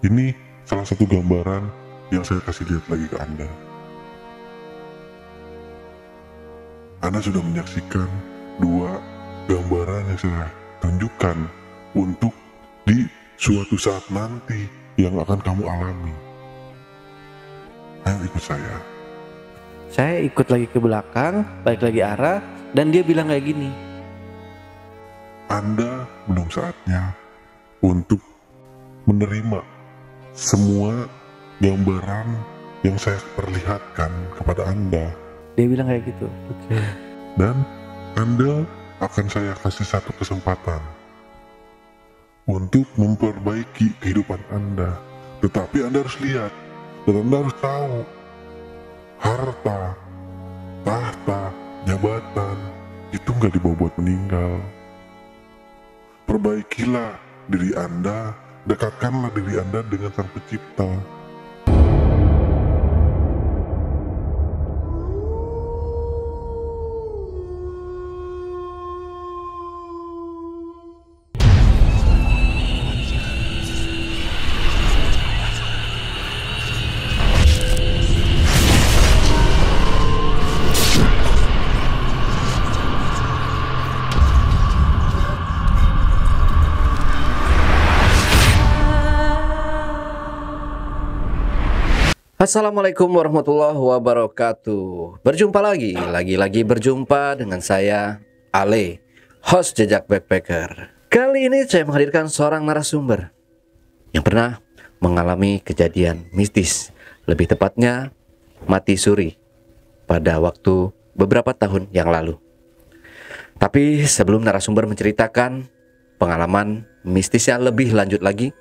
Ini salah satu gambaran yang saya kasih lihat lagi ke Anda. Anda sudah menyaksikan dua gambaran yang saya tunjukkan untuk di suatu saat nanti yang akan kamu alami. Ayo ikut saya. Saya ikut lagi ke belakang, balik lagi arah, dan dia bilang kayak gini. Anda belum saatnya untuk menerima semua gambaran yang saya perlihatkan kepada Anda. Dia bilang kayak gitu. Oke. Dan Anda akan saya kasih satu kesempatan untuk memperbaiki kehidupan Anda. Tetapi Anda harus lihat, dan Anda harus tahu, harta, tahta, jabatan, itu nggak dibawa buat meninggal. Perbaikilah diri Anda, dekatkanlah diri Anda dengan Sang Pencipta. Assalamualaikum warahmatullahi wabarakatuh. Berjumpa lagi berjumpa dengan saya Ale, host Jejak Backpacker. Kali ini saya menghadirkan seorang narasumber yang pernah mengalami kejadian mistis, lebih tepatnya mati suri pada waktu beberapa tahun yang lalu. Tapi sebelum narasumber menceritakan pengalaman mistisnya lebih lanjut lagi,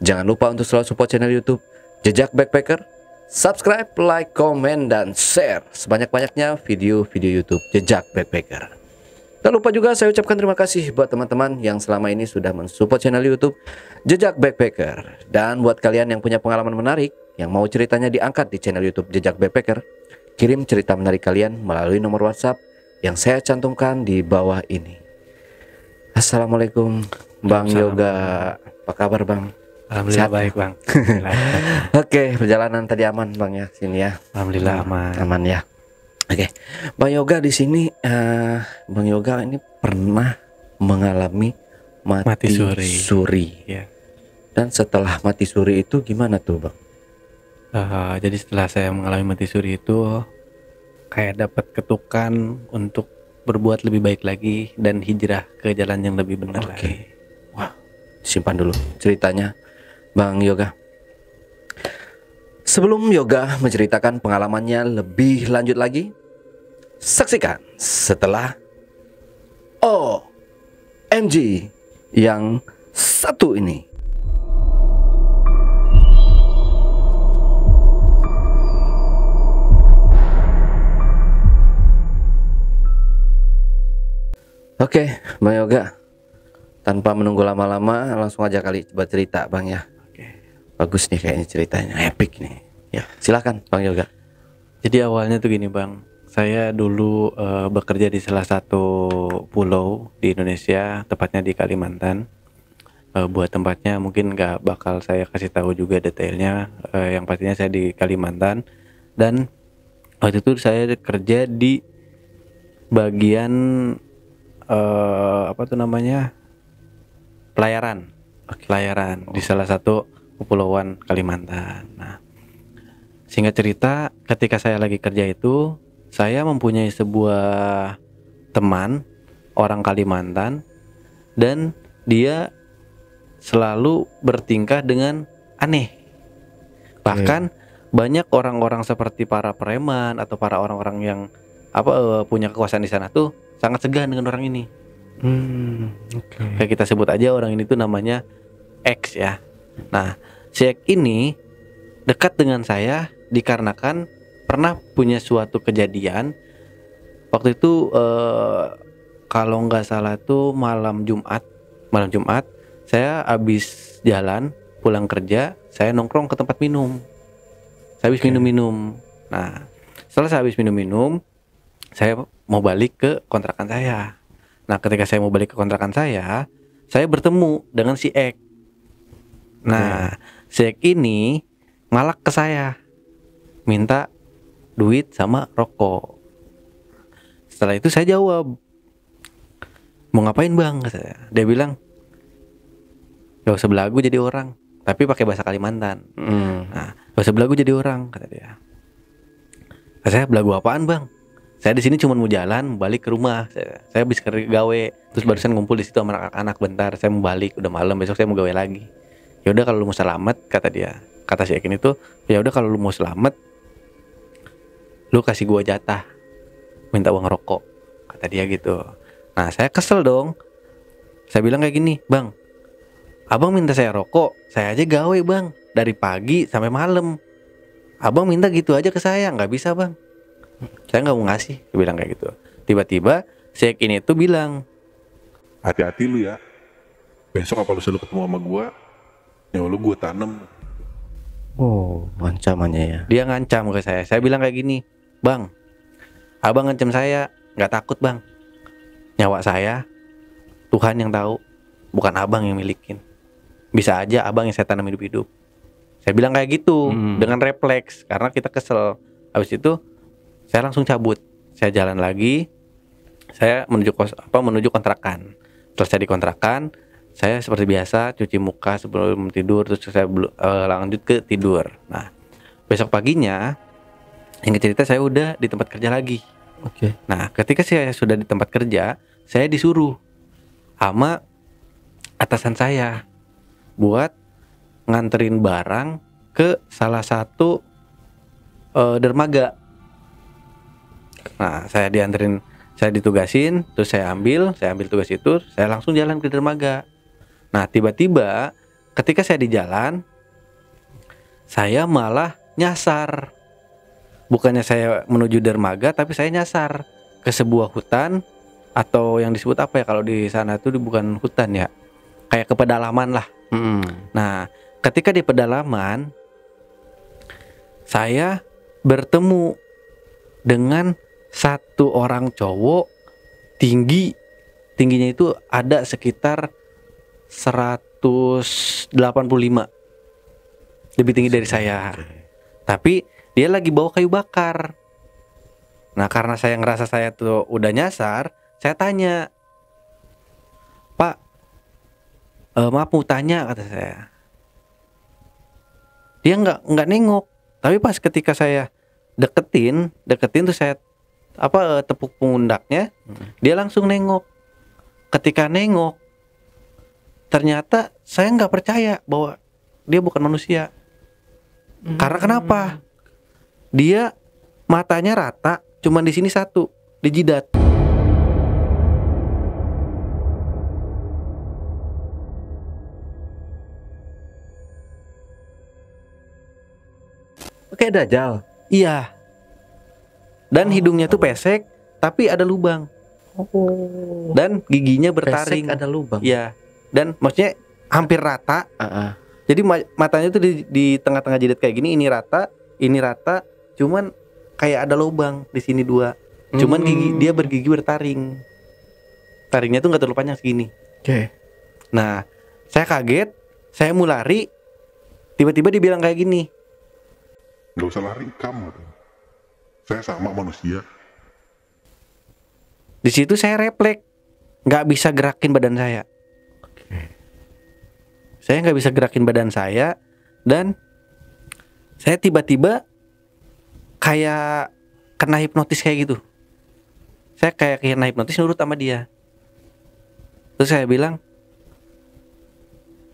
jangan lupa untuk selalu support channel YouTube Jejak Backpacker. Subscribe, like, komen, dan share sebanyak-banyaknya video-video YouTube Jejak Backpacker. Tak lupa juga saya ucapkan terima kasih buat teman-teman yang selama ini sudah mensupport channel YouTube Jejak Backpacker. Dan buat kalian yang punya pengalaman menarik, yang mau ceritanya diangkat di channel YouTube Jejak Backpacker, kirim cerita menarik kalian melalui nomor WhatsApp yang saya cantumkan di bawah ini. Assalamualaikum Bang Yoga, apa kabar Bang? Alhamdulillah sehat. Baik Bang. Oke, perjalanan tadi aman Bang ya sini ya. Alhamdulillah aman ya. Oke, Bang Yoga di sini, Bang Yoga ini pernah mengalami mati suri. Ya. Dan setelah mati suri itu gimana tuh Bang? Jadi setelah saya mengalami mati suri itu kayak dapat ketukan untuk berbuat lebih baik lagi dan hijrah ke jalan yang lebih benar lagi. Wah, simpan dulu ceritanya Bang Yoga. Sebelum Yoga menceritakan pengalamannya lebih lanjut lagi, saksikan setelah OMG yang satu ini. Oke, Bang Yoga, tanpa menunggu lama-lama langsung aja kali coba cerita Bang ya. Bagus nih kayaknya ceritanya, epic nih. Ya, silakan Bang Yoga. Jadi awalnya tuh gini Bang, saya dulu bekerja di salah satu pulau di Indonesia, tepatnya di Kalimantan. Buat tempatnya mungkin nggak bakal saya kasih tahu juga detailnya. Yang pastinya saya di Kalimantan, dan waktu itu saya kerja di bagian pelayaran di salah satu kepulauan Kalimantan. Nah, singkat cerita, ketika saya lagi kerja itu, saya mempunyai sebuah teman orang Kalimantan, dan dia selalu bertingkah dengan aneh. Bahkan banyak orang-orang seperti para preman atau para orang-orang yang punya kekuasaan di sana tuh sangat segan dengan orang ini. Kayak kita sebut aja orang ini tuh namanya X ya. Nah, si X ini dekat dengan saya dikarenakan pernah punya suatu kejadian. Waktu itu kalau nggak salah tuh malam Jumat, saya habis jalan pulang kerja, saya nongkrong ke tempat minum. Saya habis minum-minum. Nah, setelah saya habis minum-minum, saya mau balik ke kontrakan saya. Nah, ketika saya mau balik ke kontrakan saya bertemu dengan si X. Nah, si Ek ini ngalak ke saya, minta duit sama rokok. Setelah itu saya jawab, mau ngapain bang? Kata saya. Dia bilang, gak usah belagu jadi orang, tapi pakai bahasa Kalimantan. Nah, gak usah belagu jadi orang, kata dia. Kata saya, belagu apaan bang? Saya di sini cuma mau jalan, balik ke rumah. Saya habis gawe, terus barusan ngumpul di situ sama anak-anak bentar. Saya mau balik, udah malam, besok saya mau gawe lagi. Ya udah kalau lu mau selamat, kata dia. Kata si Ekin itu, ya udah kalau lu mau selamat, lu kasih gua jatah, minta uang rokok, kata dia gitu. Nah saya kesel dong. Saya bilang kayak gini, bang, abang minta saya rokok, saya aja gawe bang, dari pagi sampai malam. Abang minta gitu aja ke saya, nggak bisa bang. Saya nggak mau ngasih, dia bilang kayak gitu. Tiba-tiba si Ekin itu bilang, Hati-hati lu ya. Besok apa lu selalu ketemu sama gua, nyawa lu gua tanem. Oh, ancamannya ya. dia ngancam ke saya. Saya bilang kayak gini, bang, abang ngancam saya, nggak takut bang. Nyawa saya Tuhan yang tahu, bukan abang yang milikin. Bisa aja abang yang saya tanam hidup-hidup. Saya bilang kayak gitu dengan refleks karena kita kesel. Habis itu saya langsung cabut. Saya jalan lagi. Saya menuju kontrakan. Setelah saya di kontrakan, saya seperti biasa cuci muka sebelum tidur, terus saya lanjut ke tidur. Nah, besok paginya yang cerita saya udah di tempat kerja lagi. Oke. Nah, ketika saya sudah di tempat kerja, saya disuruh sama atasan saya buat nganterin barang ke salah satu dermaga. Nah, saya ditugasin, terus saya ambil tugas itu, saya langsung jalan ke dermaga. Nah, tiba-tiba ketika saya di jalan, saya malah nyasar. Bukannya saya menuju dermaga, tapi saya nyasar ke sebuah hutan, atau yang disebut apa ya kalau di sana tuh bukan hutan ya, kayak ke pedalaman lah. Nah, ketika di pedalaman, saya bertemu dengan satu orang cowok tingginya itu ada sekitar 185, lebih tinggi dari saya. Tapi dia lagi bawa kayu bakar. Nah, karena saya ngerasa saya tuh udah nyasar, saya tanya, Pak, maaf mau tanya, kata saya. Dia nggak nengok. Tapi pas ketika saya deketin tuh saya tepuk pundaknya, dia langsung nengok. Ketika nengok, ternyata saya nggak percaya bahwa dia bukan manusia. Karena kenapa? Dia matanya rata, cuman di sini satu, di jidat. Oke, Dajjal. Iya. Dan hidungnya tuh pesek, tapi ada lubang. Dan giginya bertaring. Pesek ada lubang. Iya. Dan maksudnya hampir rata. Jadi matanya tuh di tengah-tengah jidat kayak gini, ini rata, cuman kayak ada lubang di sini dua. Cuman dia bergigi bertaring. Taringnya tuh nggak terlalu panjang segini. Oke. Nah, saya kaget, saya mau lari, tiba-tiba dia bilang kayak gini, Gak usah lari, kamu. Saya sama manusia. di situ saya refleks, nggak bisa gerakin badan saya. Saya nggak bisa gerakin badan saya, dan saya tiba-tiba kayak kena hipnotis kayak gitu. Saya kayak kena hipnotis, nurut sama dia. Terus saya bilang,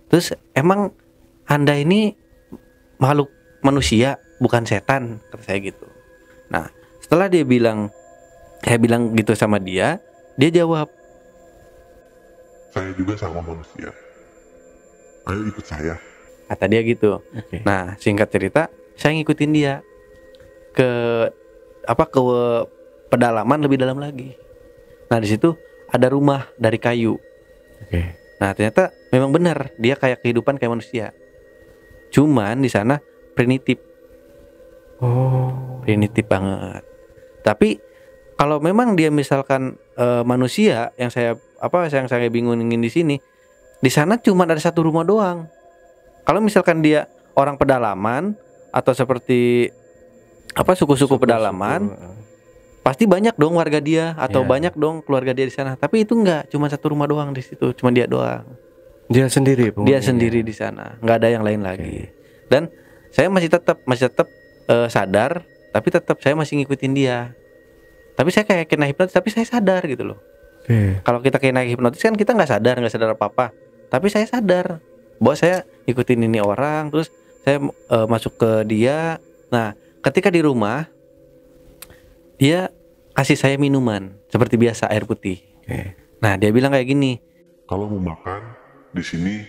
terus emang Anda ini makhluk manusia, bukan setan, kata saya gitu. Nah, setelah saya bilang gitu sama dia jawab, Saya juga sama manusia. Ayo ikut saya. kata dia gitu. Oke. Nah, singkat cerita, saya ngikutin dia ke pedalaman lebih dalam lagi. Nah, di situ ada rumah dari kayu. Oke. Nah, ternyata memang benar dia kayak kehidupan kayak manusia. Cuman di sana primitif banget. Tapi kalau memang dia misalkan manusia yang saya bingungin di sini, di sana cuma ada satu rumah doang. Kalau misalkan dia orang pedalaman atau seperti apa suku-suku pedalaman, pasti banyak dong warga dia atau Iya. banyak dong keluarga dia di sana. Tapi itu enggak, cuma satu rumah doang di situ, cuma dia doang. Dia sendiri Dia penghuninya. sendiri di sana, nggak ada yang lain lagi. Dan saya masih tetap sadar, tapi tetap saya masih ngikutin dia. Tapi saya kayak kena hipnotis, tapi saya sadar gitu loh. Oke. Kalau kita kena hipnotis kan kita nggak sadar apa-apa. Tapi saya sadar bahwa saya ikutin ini orang, terus saya masuk ke dia. Nah, ketika di rumah dia kasih saya minuman seperti biasa, air putih. Oke. Nah, dia bilang kayak gini, Kalau mau makan di sini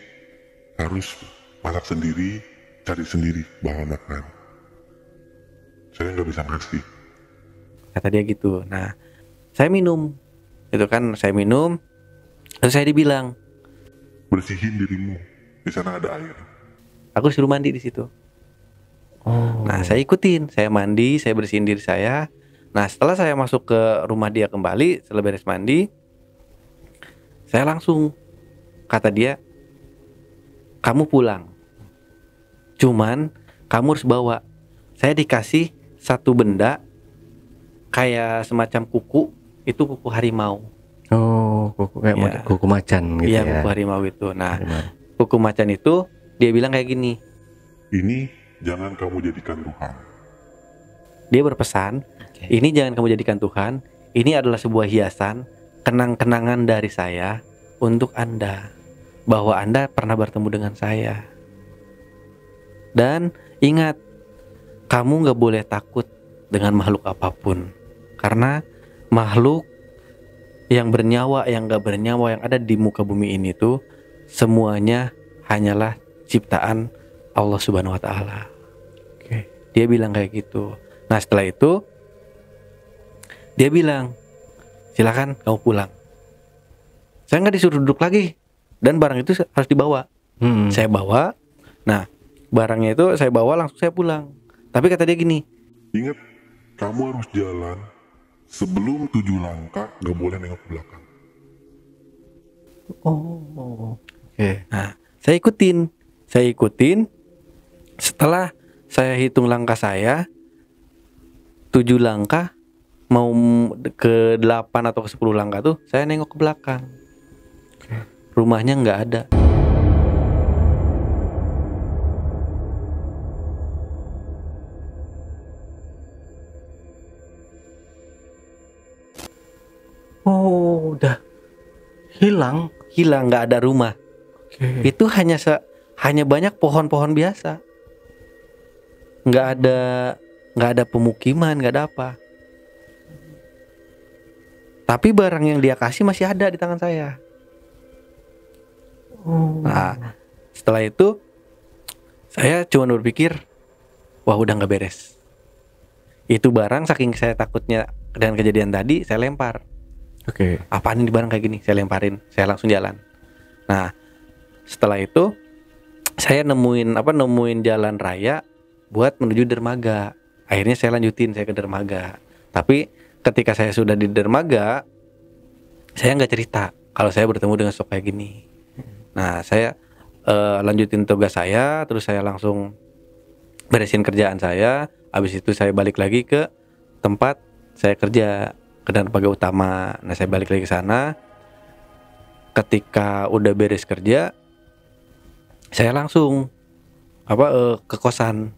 harus masak sendiri, cari sendiri bahan makan. Saya nggak bisa ngasih. kata dia gitu. Nah, saya minum, itu kan saya minum, terus saya dibilang, Bersihin dirimu. Di sana ada air. aku suruh mandi di situ. Oh. Nah, saya ikutin, saya mandi, saya bersihin diri saya. Nah, setelah saya masuk ke rumah dia kembali, setelah beres mandi, saya langsung kata dia, kamu pulang. Cuman kamu harus bawa. Saya dikasih satu benda kayak semacam kuku, itu kuku harimau. Oh, kuku kayak Iya. kuku macan gitu Iya, ya. kuku harimau itu. Nah, Harimau. kuku macan itu dia bilang kayak gini. Ini jangan kamu jadikan Tuhan. Dia berpesan, ini jangan kamu jadikan Tuhan. Ini adalah sebuah hiasan, kenang-kenangan dari saya untuk Anda, bahwa Anda pernah bertemu dengan saya. Dan ingat, kamu gak boleh takut dengan makhluk apapun, karena makhluk yang bernyawa, yang gak bernyawa, yang ada di muka bumi ini tuh semuanya hanyalah ciptaan Allah Subhanahu wa Ta'ala. Oke. Dia bilang kayak gitu. Nah, setelah itu dia bilang, silakan kamu pulang. Saya nggak disuruh duduk lagi, dan barang itu harus dibawa. Saya bawa. Nah, barangnya itu saya bawa, langsung saya pulang. Tapi kata dia gini, Ingat, kamu harus jalan sebelum 7 langkah, nggak boleh nengok ke belakang. Oh. Oke. nah, saya ikutin. Setelah saya hitung langkah saya 7 langkah, mau ke 8 atau ke 10 langkah tuh saya nengok ke belakang. Rumahnya nggak ada. Oh, udah hilang. Hilang, nggak ada rumah. Oke. Itu hanya banyak pohon-pohon biasa. Nggak ada pemukiman, nggak ada apa. Tapi barang yang dia kasih masih ada di tangan saya. Oh. Nah, setelah itu saya cuma berpikir, wah udah nggak beres. Itu barang saking saya takutnya dengan kejadian tadi, saya lempar. Oke. Apaan ini barang kayak gini? Saya lemparin, saya langsung jalan. Nah, setelah itu saya nemuin jalan raya buat menuju dermaga. Akhirnya saya lanjutin, saya ke dermaga. Tapi ketika saya sudah di dermaga, saya nggak cerita kalau saya bertemu dengan sosok kayak gini. Nah, saya lanjutin tugas saya, terus saya langsung beresin kerjaan saya. Habis itu saya balik lagi ke tempat saya kerja, ke dermaga utama. Nah, saya balik lagi ke sana. Ketika udah beres kerja, saya langsung ke kosan,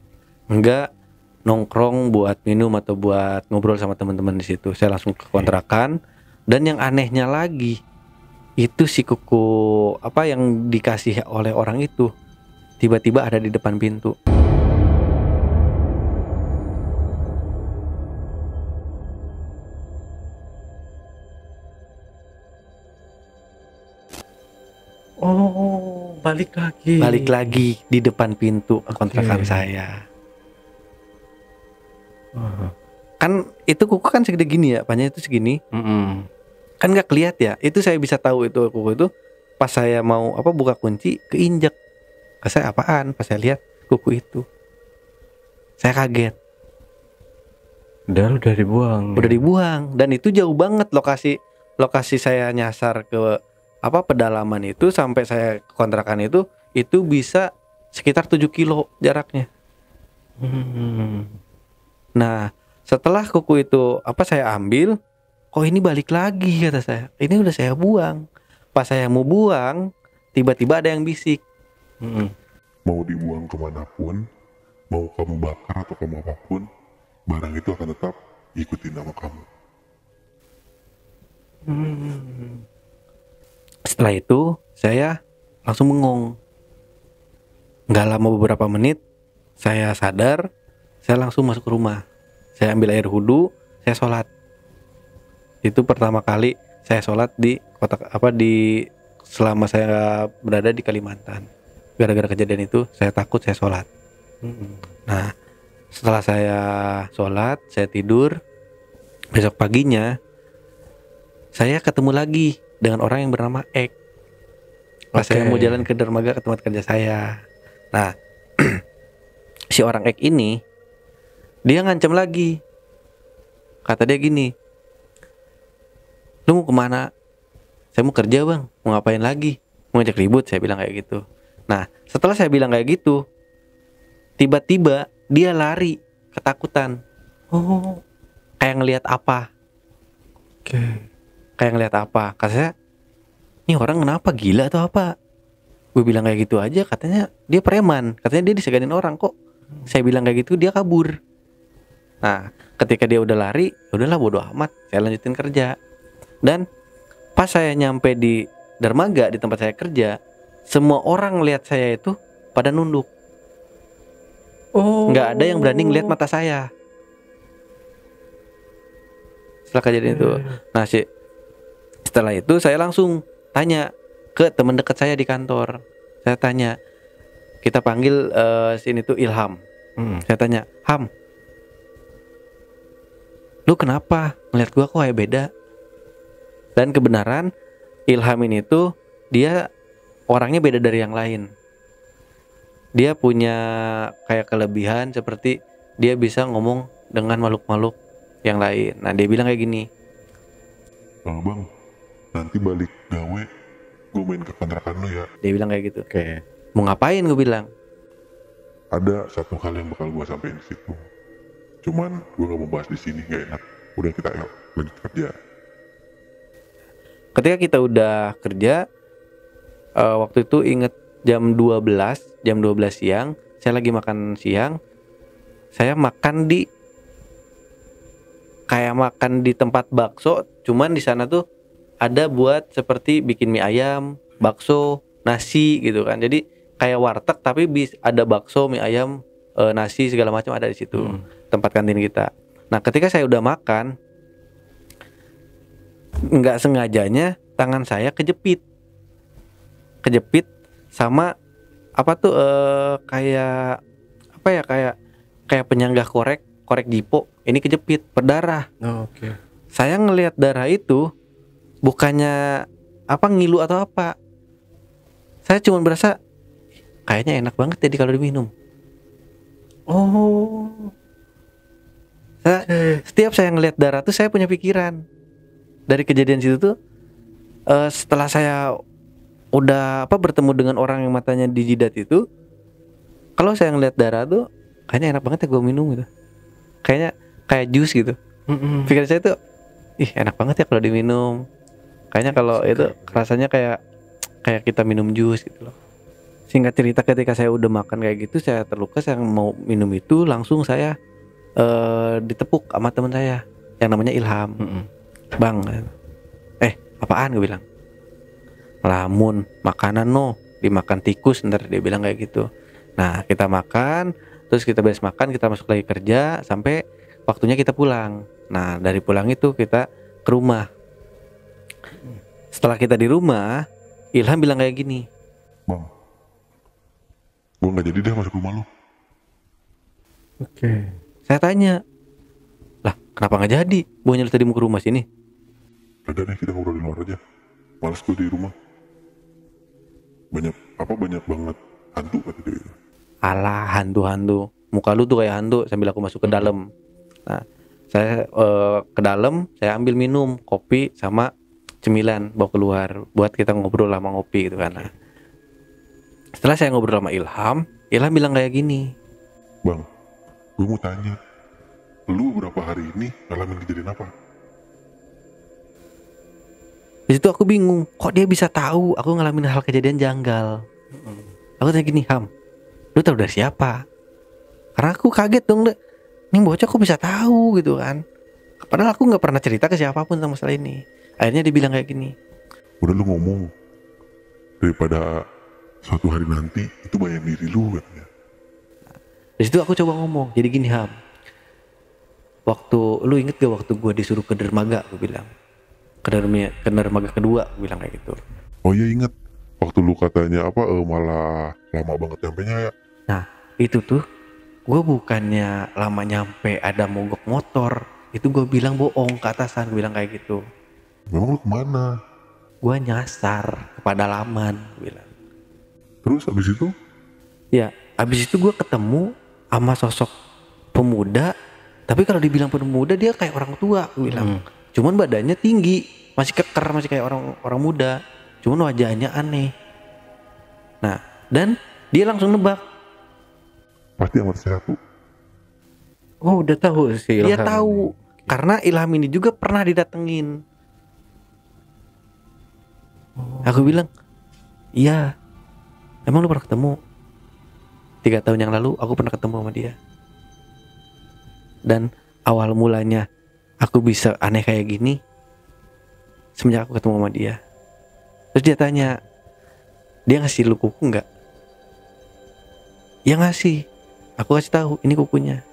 enggak nongkrong buat minum atau buat ngobrol sama teman-teman di situ. Saya langsung ke kontrakan. Dan yang anehnya lagi, itu si kuku yang dikasih oleh orang itu tiba-tiba ada di depan pintu. Oh, balik lagi. Balik lagi di depan pintu kontrakan Oke. saya. Oh. Kan itu kuku kan segede gini ya, panjangnya itu segini. Kan nggak kelihat ya. Itu saya bisa tahu itu kuku itu pas saya mau buka kunci keinjak. Saya apaan? Pas saya lihat kuku itu, saya kaget. Udah dibuang. Udah dibuang, dan itu jauh banget lokasi saya nyasar ke pedalaman itu sampai saya ke kontrakan itu bisa sekitar 7 kilo jaraknya. Nah, setelah kuku itu saya ambil, kok ini balik lagi kata saya. Ini udah saya buang. Pas saya mau buang, tiba-tiba ada yang bisik. Mau dibuang kemanapun, mau kamu bakar atau kamu apapun, barang itu akan tetap ikutin nama kamu. Setelah itu saya langsung bengong. Nggak lama beberapa menit, saya sadar, saya langsung masuk ke rumah. Saya ambil air wudhu, saya sholat. Itu pertama kali saya sholat di selama saya berada di Kalimantan. Gara-gara kejadian itu saya takut, saya sholat. Nah, setelah saya sholat, saya tidur. Besok paginya saya ketemu lagi dengan orang yang bernama Ek. Pas saya mau jalan ke dermaga ke tempat kerja saya. Nah, si orang Ek ini dia ngancam lagi. Kata dia gini, lu mau kemana? Saya mau kerja bang. Mau ngapain lagi? Mau ngajak ribut? Saya bilang kayak gitu. Nah, setelah saya bilang kayak gitu, tiba-tiba dia lari, ketakutan. Kayak ngelihat apa? Kayak ngelihat apa? Kata saya, ini orang kenapa, gila atau apa? Gue bilang kayak gitu aja, katanya dia preman. Katanya dia disegani orang kok. Saya bilang kayak gitu, dia kabur. Nah, ketika dia udah lari, udahlah bodo amat, saya lanjutin kerja. Dan pas saya nyampe di dermaga di tempat saya kerja, semua orang lihat saya itu pada nunduk. Nggak ada yang berani ngeliat mata saya. Setelah kejadian itu, nah setelah itu saya langsung tanya ke teman dekat saya di kantor. Saya tanya, kita panggil sini tuh Ilham. Saya tanya, Ham, lu kenapa ngeliat gua kok kayak beda? Dan kebenaran Ilham ini tuh dia orangnya beda dari yang lain. Dia punya kayak kelebihan seperti dia bisa ngomong dengan makhluk-makhluk yang lain. Nah, dia bilang kayak gini, Bang, nanti balik gawe, gue main ke kontrakan lo ya. dia bilang kayak gitu. Mau ngapain, gue bilang. Ada satu hal yang bakal gue sampein di situ. Cuman gue gak mau bahas di sini, gak enak. Udah kita lanjut kerja. Ketika kita udah kerja, waktu itu inget jam 12 siang, saya lagi makan siang. Saya makan di tempat bakso, cuman di sana tuh ada buat seperti bikin mie ayam, bakso, nasi gitu kan. Jadi kayak warteg tapi ada bakso, mie ayam, nasi segala macam ada di situ. Tempat kantin kita. Nah, ketika saya udah makan, nggak sengajanya tangan saya kejepit sama kayak penyanggah korek jipo. Ini kejepit, berdarah. Saya ngelihat darah itu bukannya ngilu atau apa. Saya cuma berasa kayaknya enak banget jadi kalau diminum. Setiap saya ngelihat darah tuh saya punya pikiran. Dari kejadian situ tuh, setelah saya udah bertemu dengan orang yang matanya dijidat itu, kalau saya ngelihat darah tuh kayaknya enak banget ya gue minum gitu. Kayaknya kayak jus gitu. Pikiran saya tuh, enak banget ya kalau diminum. Kayaknya kalau itu rasanya kayak kita minum jus gitu loh. Singkat cerita, ketika saya udah makan kayak gitu, saya terluka, saya mau minum itu, langsung saya ditepuk sama teman saya yang namanya Ilham. Bang, apaan, gue bilang. Lamun makanan dimakan tikus ntar, dia bilang kayak gitu. Nah, kita makan, terus kita beres makan, kita masuk lagi kerja sampai waktunya kita pulang. Nah, dari pulang itu kita ke rumah. Setelah kita di rumah, Ilham bilang kayak gini, Bang, gue gak jadi deh masuk rumah lo. Saya tanya, lah kenapa gak jadi? Bukannya lu tadi mau ke rumah sini? Udah deh, kita ngobrol di luar aja. Males gue di rumah. Banyak banget hantu kata dia itu. Alah, hantu. Muka lu tuh kayak hantu, sambil aku masuk ke dalam. Nah, saya ke dalam, saya ambil minum kopi sama cemilan, bawa keluar buat kita ngobrol lama ngopi gitu kan. Nah, Setelah saya ngobrol sama Ilham, Ilham bilang kayak gini. Bang, gue mau tanya, lu berapa hari ini ngalamin kejadian apa? Di situ aku bingung, kok dia bisa tahu aku ngalamin hal kejadian janggal. Aku tanya gini, Ham, lu tahu dari siapa? Karena aku kaget dong, ini bocah kok bisa tahu gitu kan. Padahal aku nggak pernah cerita ke siapapun tentang masalah ini. Akhirnya dia bilang kayak gini. Udah lu ngomong, daripada suatu hari nanti itu bayang diri lu katanya. Di situ aku coba ngomong, jadi gini Ham. Waktu lu inget gak waktu gue disuruh ke dermaga, gue bilang. Ke dermaga kedua, gue bilang kayak gitu. Oh iya inget, waktu lu katanya apa malah lama banget nyampenya ya. Nah itu tuh gue bukannya lama nyampe ada mogok motor, itu gue bilang bohong ke atasan, gue bilang kayak gitu. Memang lu kemana? Gue nyasar ke pedalaman, gue bilang. Terus abis itu? Ya abis itu gue ketemu sama sosok pemuda, tapi kalau dibilang pemuda dia kayak orang tua, gue bilang. Cuman badannya tinggi, masih keker, masih kayak orang muda, cuman wajahnya aneh. Nah dan dia langsung nebak. Pasti amat satu. Oh, udah tahu sih Dia Ilham tahu ini. karena Ilham ini juga pernah didatengin. Aku bilang, iya. Emang lu pernah ketemu? 3 tahun yang lalu aku pernah ketemu sama dia. Dan awal mulanya aku bisa aneh kayak gini semenjak aku ketemu sama dia. Terus dia tanya, dia ngasih lu kuku nggak? Ya ngasih. Aku kasih tahu ini kukunya.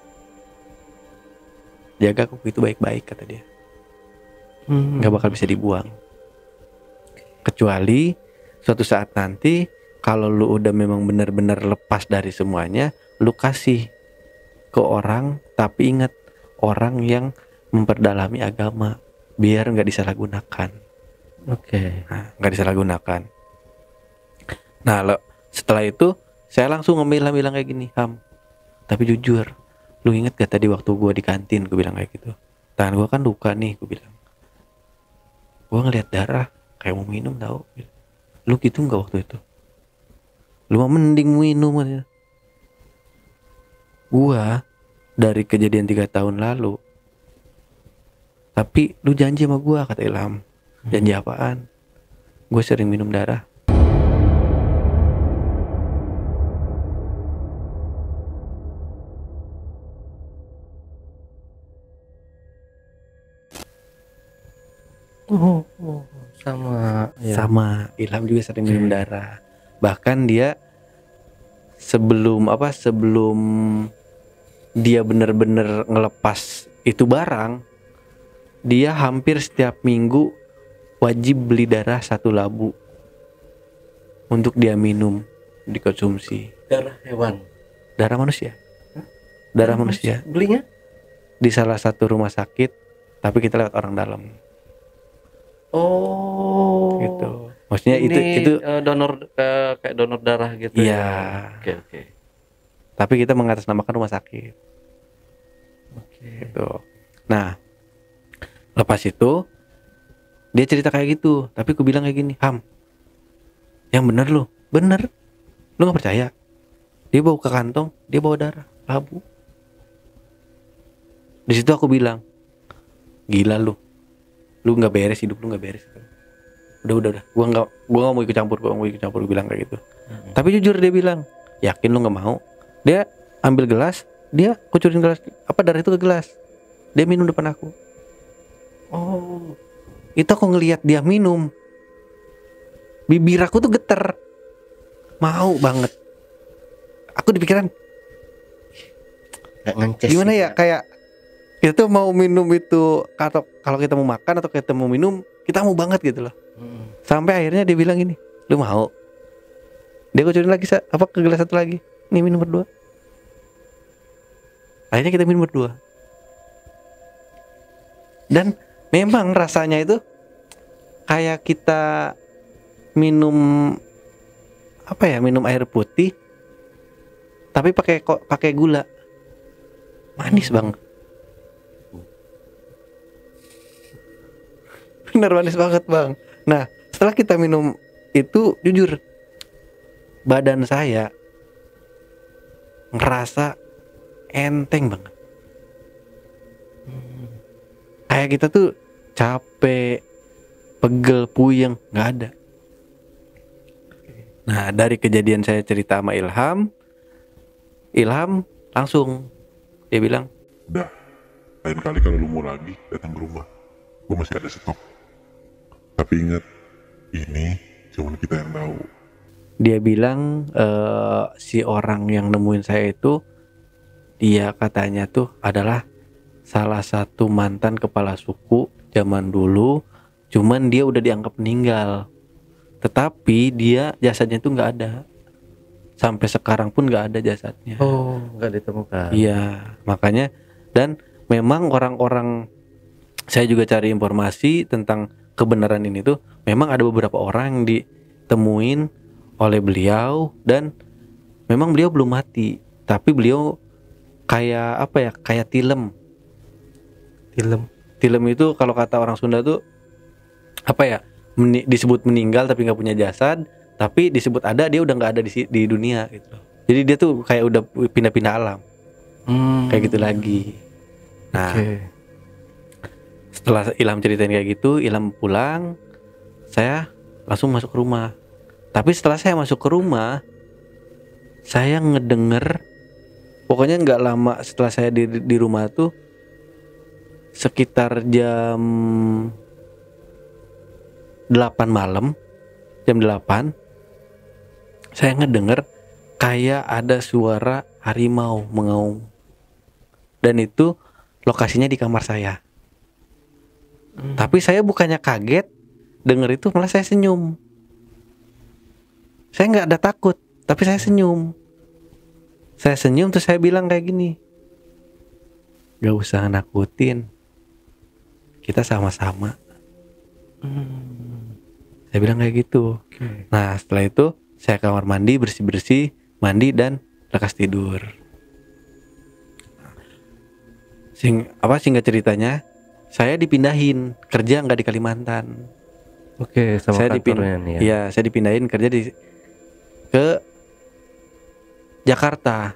Jaga kuku itu baik-baik kata dia. Nggak bakal bisa dibuang. Kecuali suatu saat nanti kalau lu udah memang benar-benar lepas dari semuanya, lu kasih ke orang, tapi ingat orang yang memperdalami agama biar nggak disalahgunakan. Oke. Nah, nggak disalahgunakan. Nah, setelah itu saya langsung bilang kayak gini, Ham. Tapi jujur, lu inget gak tadi waktu gua di kantin, gue bilang kayak gitu. Tangan gua kan luka nih, gue bilang. Gua ngeliat darah kayak mau minum tau. Lu gitu nggak waktu itu? Lu mah mending minum katanya. Gua dari kejadian 3 tahun lalu. Tapi lu janji sama gua, kata Ilham. Janji apaan? Gue sering minum darah. Oh, sama ya. Sama Ilham juga sering minum darah. Bahkan dia sebelum dia bener-bener ngelepas itu barang, dia hampir setiap minggu wajib beli darah 1 labu untuk dia minum, dikonsumsi. Darah hewan. Darah manusia. Darah manusia Belinya? di salah satu rumah sakit, tapi kita lewat orang dalam. Oh. Gitu. Maksudnya Ini, itu donor kayak donor darah gitu. Iya. Ya? Oke. Tapi kita mengatasnamakan rumah sakit. Oke. Gitu. Nah, lepas itu dia cerita kayak gitu, tapi aku bilang kayak gini, Ham, yang bener lu nggak percaya? Dia bawa ke kantong, dia bawa darah, labu. Di situ aku bilang, gila lu nggak beres, hidup lu nggak beres. Udah, gua nggak mau ikut campur, gua bilang kayak gitu. Tapi jujur dia bilang, yakin lu nggak mau? Dia ambil gelas, dia kucurin gelas darah itu ke gelas, dia minum depan aku. Oh. Itu aku ngelihat dia minum, bibir aku tuh geter, mau banget. Aku di pikiran Kayak ngences. gimana gitu ya, kayak kita tuh mau minum itu, atau kalau kita mau makan atau kita mau minum, kita mau banget gitu loh. Sampai akhirnya dia bilang gini, lu mau? Dia kucurin lagi ke gelas satu lagi, nih minum berdua. Akhirnya kita minum berdua. Dan memang rasanya itu kayak kita minum minum air putih tapi pakai gula. Manis banget. Bener manis banget, Bang. Nah, setelah kita minum itu, jujur badan saya ngerasa enteng banget. Kayak kita tuh capek, pegel, puyeng, nggak ada. Nah, dari kejadian saya cerita sama Ilham langsung dia bilang, Dah, lain kali kalau lu mau lagi datang ke rumah, gue masih ada stok. Tapi ingat, ini cuma kita yang tahu. dia bilang si orang yang nemuin saya itu, dia katanya tuh adalah salah satu mantan kepala suku zaman dulu, cuman dia udah dianggap meninggal. Tetapi dia jasadnya tuh nggak ada. Sampai sekarang pun nggak ada jasadnya. Oh, nggak ditemukan. Iya, makanya, dan memang orang-orang, saya juga cari informasi tentang kebenaran ini tuh, memang ada beberapa orang yang ditemuin oleh beliau dan memang beliau belum mati, tapi beliau kayak apa ya, kayak tilem. Tilem itu kalau kata orang Sunda tuh apa ya, disebut meninggal tapi nggak punya jasad, tapi disebut ada, dia udah nggak ada di dunia gitu. Jadi dia tuh kayak udah pindah-pindah alam, kayak gitu lagi. Nah, setelah Ilham ceritain kayak gitu, Ilham pulang, saya langsung masuk ke rumah. Tapi setelah saya masuk ke rumah, saya ngedenger, pokoknya nggak lama setelah saya di rumah tuh, sekitar jam 8 malam, jam 8, saya ngedenger kayak ada suara harimau mengaum. Dan itu lokasinya di kamar saya. Tapi saya bukannya kaget denger itu, malah saya senyum. Saya nggak ada takut, tapi saya senyum. Saya senyum terus saya bilang kayak gini, gak usah nakutin, kita sama-sama. Saya bilang kayak gitu. Nah, setelah itu saya kamar mandi, bersih-bersih, mandi dan lekas tidur. Singkat ceritanya, saya dipindahin kerja nggak di Kalimantan. Oke, sama Saya kantornya nih ya. Iya, saya dipindahin kerja ke Jakarta.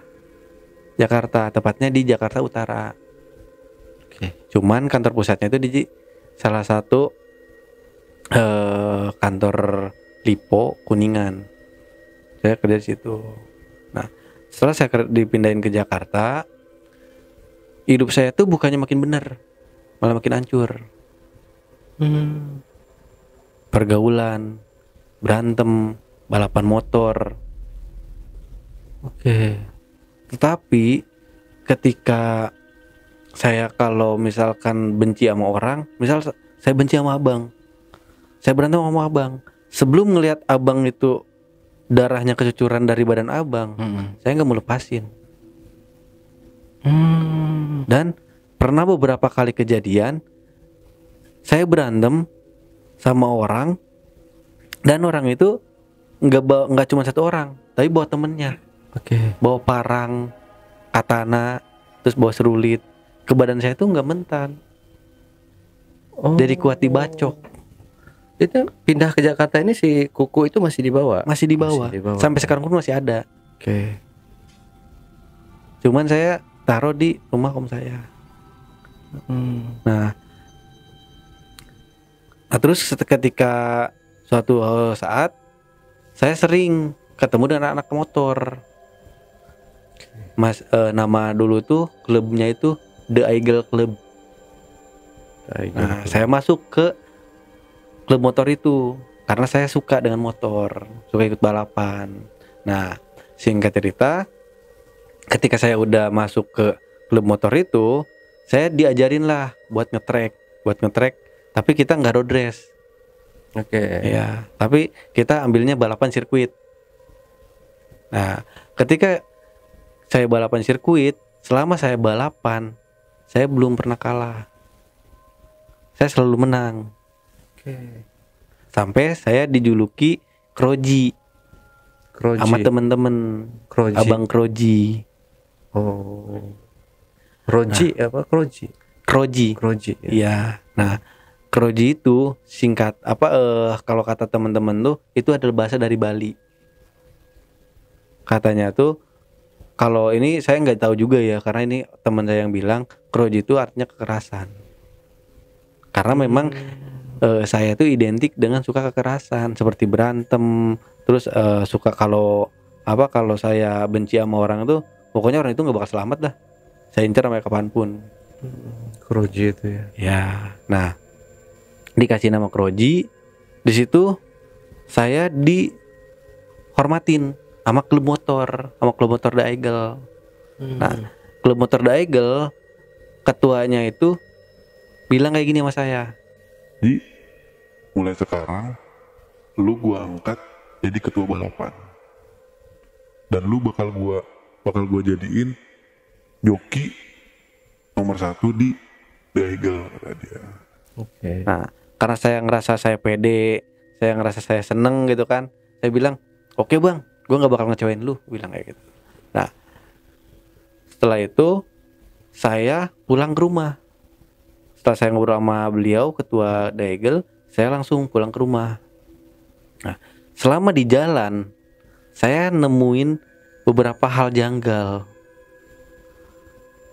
Tepatnya di Jakarta Utara. Oke. Cuman kantor pusatnya itu di salah satu kantor Lipo Kuningan. Saya kerja di situ. Nah, setelah saya dipindahin ke Jakarta, hidup saya tuh bukannya makin benar, malah makin hancur. Pergaulan, berantem, balapan motor. Oke. Tetapi ketika saya kalau misalkan benci sama orang, misal saya benci sama abang, saya berantem sama abang, sebelum ngelihat abang itu darahnya kecucuran dari badan abang, saya nggak mau lepasin. Dan pernah beberapa kali kejadian saya berantem sama orang, dan orang itu nggak cuma satu orang, tapi bawa temennya. Oke. Bawa parang, katana, terus bawa serulit. Ke badan saya tuh nggak mentan. Dari kuat dibacok. Itu pindah ke Jakarta ini si kuku itu masih dibawa? Masih dibawa. Sampai sekarang pun masih ada. Oke. Cuman saya taruh di rumah om saya. Nah, terus ketika suatu saat saya sering ketemu dengan anak motor. Nama dulu tuh klubnya itu The Eagle Club. Nah, saya masuk ke klub motor itu karena saya suka dengan motor, suka ikut balapan. Nah, singkat cerita, ketika saya udah masuk ke klub motor itu, saya diajarin lah buat ngetrek, tapi kita nggak road race. Oke. Ya, tapi kita ambilnya balapan sirkuit. Nah, ketika saya balapan sirkuit, selama saya balapan, saya belum pernah kalah. Saya selalu menang. Sampai saya dijuluki Kroji sama temen-temen. Abang Kroji. Oh. Kroji apa? Kroji. Ya. Iya. Nah, Kroji itu singkat kalau kata teman-teman tuh itu adalah bahasa dari Bali. Katanya tuh kalau ini saya nggak tahu juga ya, karena ini teman saya yang bilang kroji itu artinya kekerasan. Karena memang saya tuh identik dengan suka kekerasan, seperti berantem, terus suka kalau saya benci sama orang tuh, pokoknya orang itu nggak bakal selamat dah. Saya incar sampai kapanpun. Kroji itu ya. Ya, nah dikasih nama kroji, di situ saya dihormatin sama klub motor The Eagle. Nah, klub motor The Eagle ketuanya itu bilang kayak gini sama saya. Di mulai sekarang lu gua angkat jadi ketua balapan. Dan lu bakal gua jadiin joki nomor 1 di The Eagle, kata dia. Oke. Nah, karena saya ngerasa saya pede, saya ngerasa saya seneng gitu kan, saya bilang, oke bang, gue nggak bakal ngecewain lu, bilang kayak gitu. Nah, setelah itu saya pulang ke rumah. Setelah saya ngobrol sama beliau, ketua The Eagle, saya langsung pulang ke rumah. Nah, selama di jalan, saya nemuin beberapa hal janggal.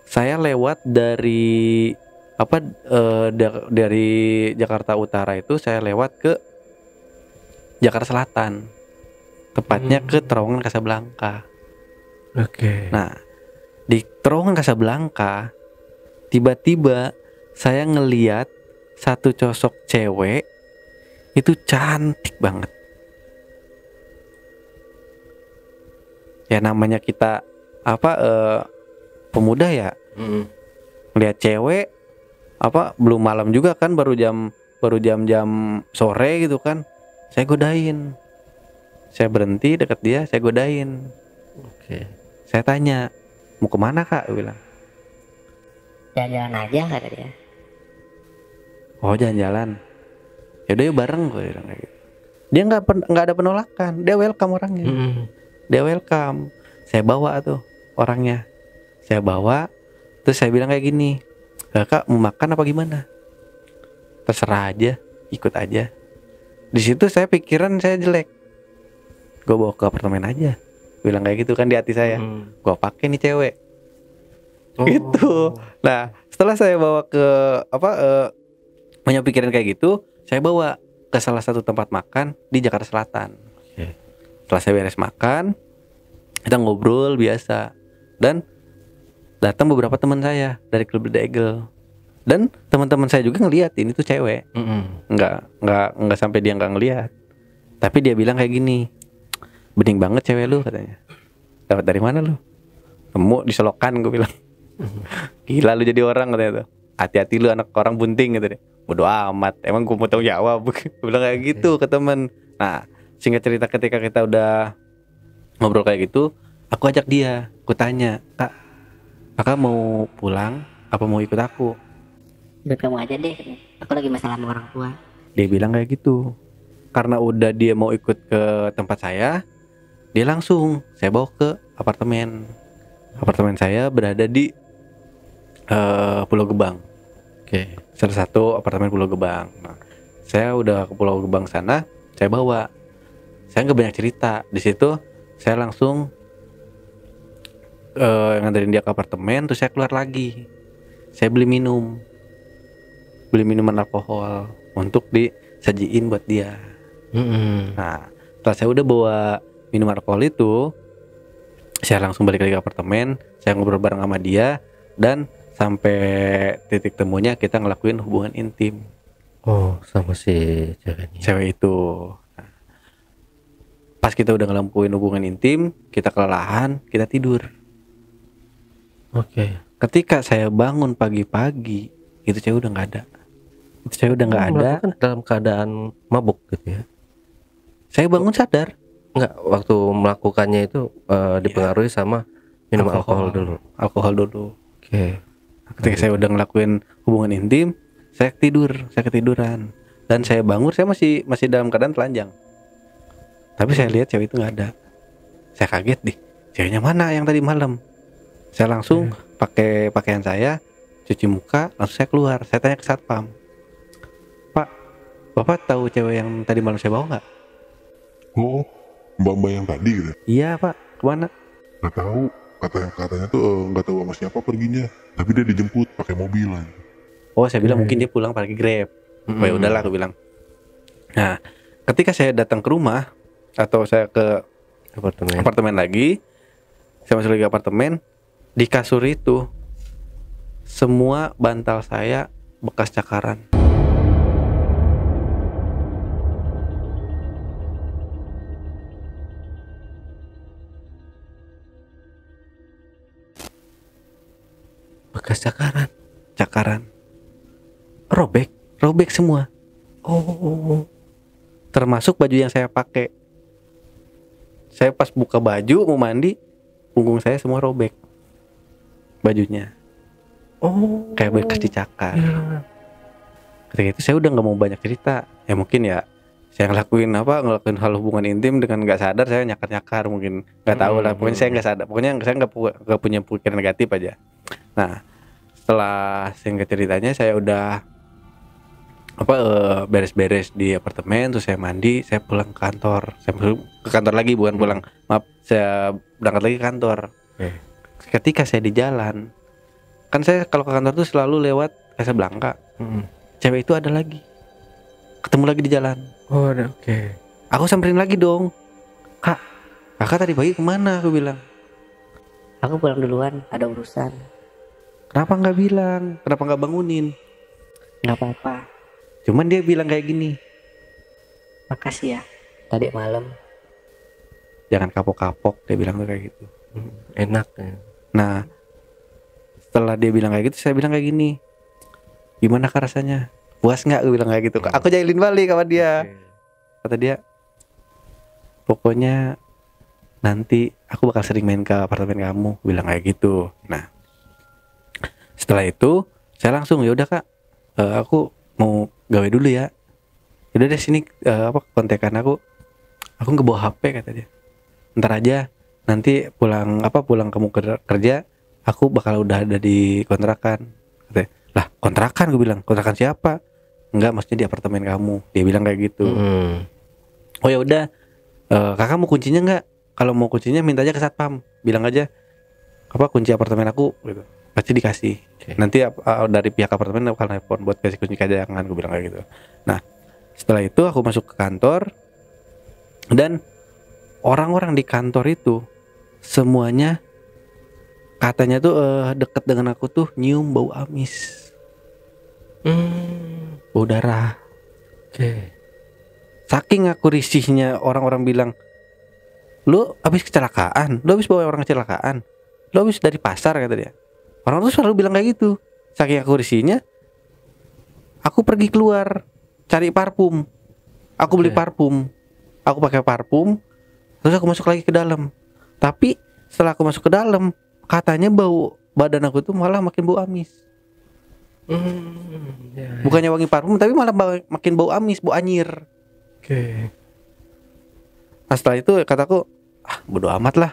Saya lewat dari dari Jakarta Utara itu, saya lewat ke Jakarta Selatan, tepatnya ke Terowongan Kasablanka. Oke. Nah, di Terowongan Kasablanka, tiba-tiba saya ngeliat satu sosok cewek itu cantik banget. Ya namanya kita pemuda ya, ngeliat cewek belum malam juga kan, baru jam sore gitu kan, saya godain. Saya berhenti dekat dia, saya godain. Oke. Saya tanya, mau kemana kak? Dia bilang, Jalan-jalan aja, kata dia. oh jalan-jalan. Yaudah yuk bareng, gue bilang kayak gitu. Dia nggak ada penolakan, dia welcome orangnya. Dia welcome. Saya bawa tuh orangnya, saya bawa, terus saya bilang kayak gini, kakak mau makan apa gimana? Terserah aja, ikut aja. Di situ saya pikiran saya jelek, gue bawa ke apartemen aja, bilang kayak gitu kan di hati saya. Gue pakai nih cewek, gitu. Nah setelah saya bawa ke banyak pikiran kayak gitu, saya bawa ke salah satu tempat makan di Jakarta Selatan. Setelah saya beres makan, kita ngobrol biasa, dan datang beberapa teman saya dari klub The Eagle, dan teman-teman saya juga ngeliat ini tuh cewek. Nggak sampai dia nggak ngeliat, tapi dia bilang kayak gini, bening banget cewek lu, katanya. Dapat dari mana lu? Temu di selokan, gue bilang. Gila lu jadi orang, katanya tuh. Hati-hati lu anak orang bunting, gitu deh. Bodoh amat, emang gue mau tanggung jawab. Gue bilang kayak gitu ke teman. Nah, singkat cerita, ketika kita udah ngobrol kayak gitu, aku ajak dia, aku tanya, kakak mau pulang apa mau ikut aku? Ikut kamu aja deh, aku lagi masalah sama orang tua. Dia bilang kayak gitu. Karena udah dia mau ikut ke tempat saya, dia langsung saya bawa ke apartemen. Apartemen saya berada di Pulau Gebang. Oke. Salah satu apartemen Pulau Gebang. Nah, saya udah ke Pulau Gebang sana, saya bawa. Saya nggak banyak cerita di situ. Saya langsung nganterin dia ke apartemen, terus saya keluar lagi. Saya beli minuman alkohol untuk disajiin buat dia. Nah, setelah saya udah bawa minuman alkohol itu, saya langsung balik lagi ke apartemen. Saya ngobrol bareng sama dia, dan sampai titik temunya kita ngelakuin hubungan intim. Oh, sama si ceweknya. Cewek itu. Nah, pas kita udah ngelakuin hubungan intim, kita kelelahan, kita tidur. Oke. Ketika saya bangun pagi-pagi, itu cewek udah nggak ada. Itu cewek udah nggak ada. Melakukan dalam keadaan mabuk gitu ya? Saya bangun sadar. Enggak, waktu melakukannya itu dipengaruhi sama minum alkohol dulu. Alkohol dulu. Oke. Ketika saya udah ngelakuin hubungan intim, saya ketiduran. Dan saya bangun, saya masih dalam keadaan telanjang. Tapi saya lihat cewek itu nggak ada. Saya kaget deh, ceweknya mana yang tadi malam? Saya langsung pakai pakaian saya, cuci muka, langsung saya keluar. Saya tanya ke satpam, Pak, Bapak tahu cewek yang tadi malam saya bawa nggak? Oh, mbak-mbak yang tadi gitu. Iya Pak, kemana? Nggak tahu, katanya tuh nggak tahu sama siapa perginya, tapi dia dijemput pakai mobil aja. Oh, saya bilang mungkin dia pulang pakai Grab. Oh, ya udahlah, aku bilang. Nah, ketika saya datang ke rumah atau saya ke apartemen lagi, saya masuk lagi ke apartemen, di kasur itu semua bantal saya bekas cakaran. Bekas cakaran. Cakaran. Robek semua. Oh. Termasuk baju yang saya pakai. Saya pas buka baju mau mandi, punggung saya semua robek. Bajunya. Oh. Kayak bekas dicakar. Ya. Ketika itu saya udah nggak mau banyak cerita. Ya mungkin ya saya ngelakuin hal hubungan intim dengan nggak sadar, saya nyakar mungkin, nggak tahu lah. Pokoknya saya nggak sadar. Pokoknya saya nggak punya pikiran negatif aja. Nah, setelah singkat ceritanya saya udah beres-beres di apartemen, terus saya mandi, saya pulang ke kantor. Saya ke kantor lagi, bukan pulang. Maaf, saya berangkat lagi ke kantor. Ketika saya di jalan, kan saya kalau ke kantor tuh selalu lewat Casablanca. Cewek itu ada lagi, ketemu lagi di jalan. Oh, oke. Aku samperin lagi dong. Kakak tadi pagi kemana? Aku bilang. Aku pulang duluan, ada urusan. Kenapa nggak bilang? Kenapa nggak bangunin? Nggak apa-apa, Cuman dia bilang kayak gini, makasih ya. Tadi malam jangan kapok-kapok. Dia bilang tuh kayak gitu. Enak ya. Nah, setelah dia bilang kayak gitu, saya bilang kayak gini, gimana kak rasanya? Puas nggak? Aku bilang kayak gitu. Aku jahilin balik sama dia. Kata dia, pokoknya nanti aku bakal sering main ke apartemen kamu. Bilang kayak gitu. Nah, setelah itu saya langsung, ya udah kak, aku mau gawe dulu ya. Udah deh sini, kontekan aku nggak bawa HP kata dia. Ntar aja, nanti pulang kamu kerja, aku bakal udah ada di kontrakan. Katanya, lah kontrakan? Gue bilang, kontrakan siapa? Enggak, maksudnya di apartemen kamu. Dia bilang kayak gitu. Oh ya udah, kakak mau kuncinya nggak? Kalau mau kuncinya minta aja ke satpam, bilang aja kunci apartemen aku gitu. Pasti dikasih. Nanti dari pihak apartemen bakal nelfon buat kasih kunci cadangan. Gue bilang kayak gitu. Nah, setelah itu aku masuk ke kantor, dan orang-orang di kantor itu semuanya katanya tuh deket dengan aku tuh nyium bau amis, bau darah. Saking aku risihnya, orang-orang bilang, lu habis kecelakaan, lu habis bawa orang kecelakaan, lu habis dari pasar, kata dia. Orang tuh selalu bilang kayak gitu. Saking aku risihnya, aku pergi keluar cari parfum. Aku beli parfum, aku pakai parfum, terus aku masuk lagi ke dalam. Tapi setelah aku masuk ke dalam, katanya bau badan aku tuh malah makin bau amis. Bukannya wangi parfum, tapi malah makin bau amis, bau anyir. Nah, setelah itu kataku, bodo amat lah.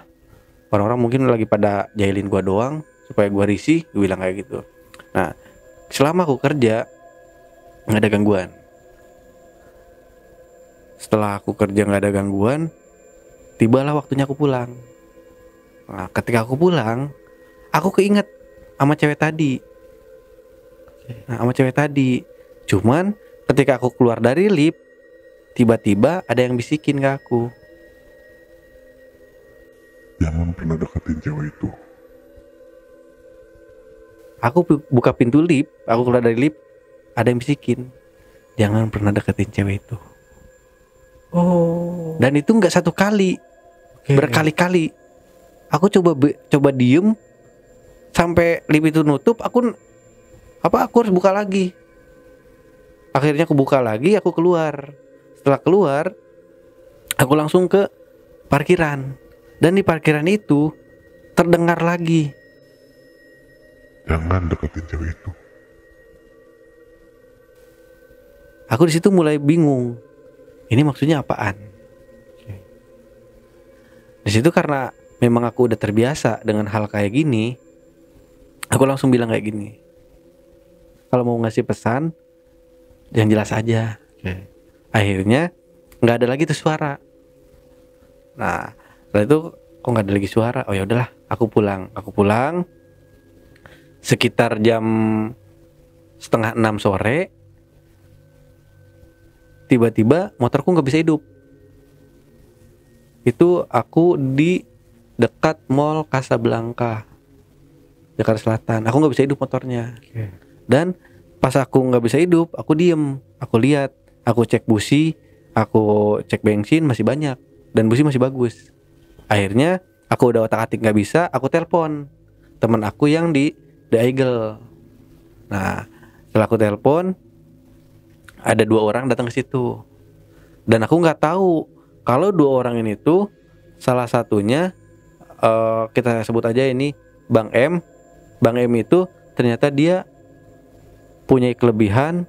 Orang-orang mungkin lagi pada jahilin gua doang supaya gua risih, gue bilang kayak gitu. Nah, selama aku kerja nggak ada gangguan. Setelah aku kerja nggak ada gangguan, tibalah waktunya aku pulang. Nah, ketika aku pulang, aku keinget sama cewek tadi. Cuman ketika aku keluar dari lift, tiba-tiba ada yang bisikin ke aku, Jangan pernah deketin cewek itu. Aku buka pintu lift, aku keluar dari lift, ada yang bisikin, jangan pernah deketin cewek itu. Dan itu nggak satu kali, berkali-kali. Aku coba diem sampai lift itu nutup. Aku harus buka lagi. Akhirnya aku buka lagi, aku keluar. Setelah keluar, aku langsung ke parkiran. Dan di parkiran itu terdengar lagi, Jangan deketin cewek itu. aku di situ mulai bingung. Ini maksudnya apaan? Di situ karena memang aku udah terbiasa dengan hal kayak gini, aku langsung bilang kayak gini, kalau mau ngasih pesan yang jelas aja. Akhirnya nggak ada lagi tuh suara. Nah, setelah itu kok nggak ada lagi suara. Oh ya udahlah, aku pulang sekitar jam 5:30 sore. Tiba-tiba motorku nggak bisa hidup. Itu aku di dekat Mall Casablanca, Jakarta Selatan. Aku nggak bisa hidup motornya. Dan pas aku nggak bisa hidup, aku diem, aku lihat, aku cek busi, aku cek bensin masih banyak dan busi masih bagus. Akhirnya aku udah otak-atik nggak bisa, aku telepon teman aku yang di The Eagle. Nah, setelah aku telepon, ada 2 orang datang ke situ. Dan aku nggak tahu kalau 2 orang ini tuh salah satunya kita sebut aja ini Bang M. Bang M itu ternyata dia punya kelebihan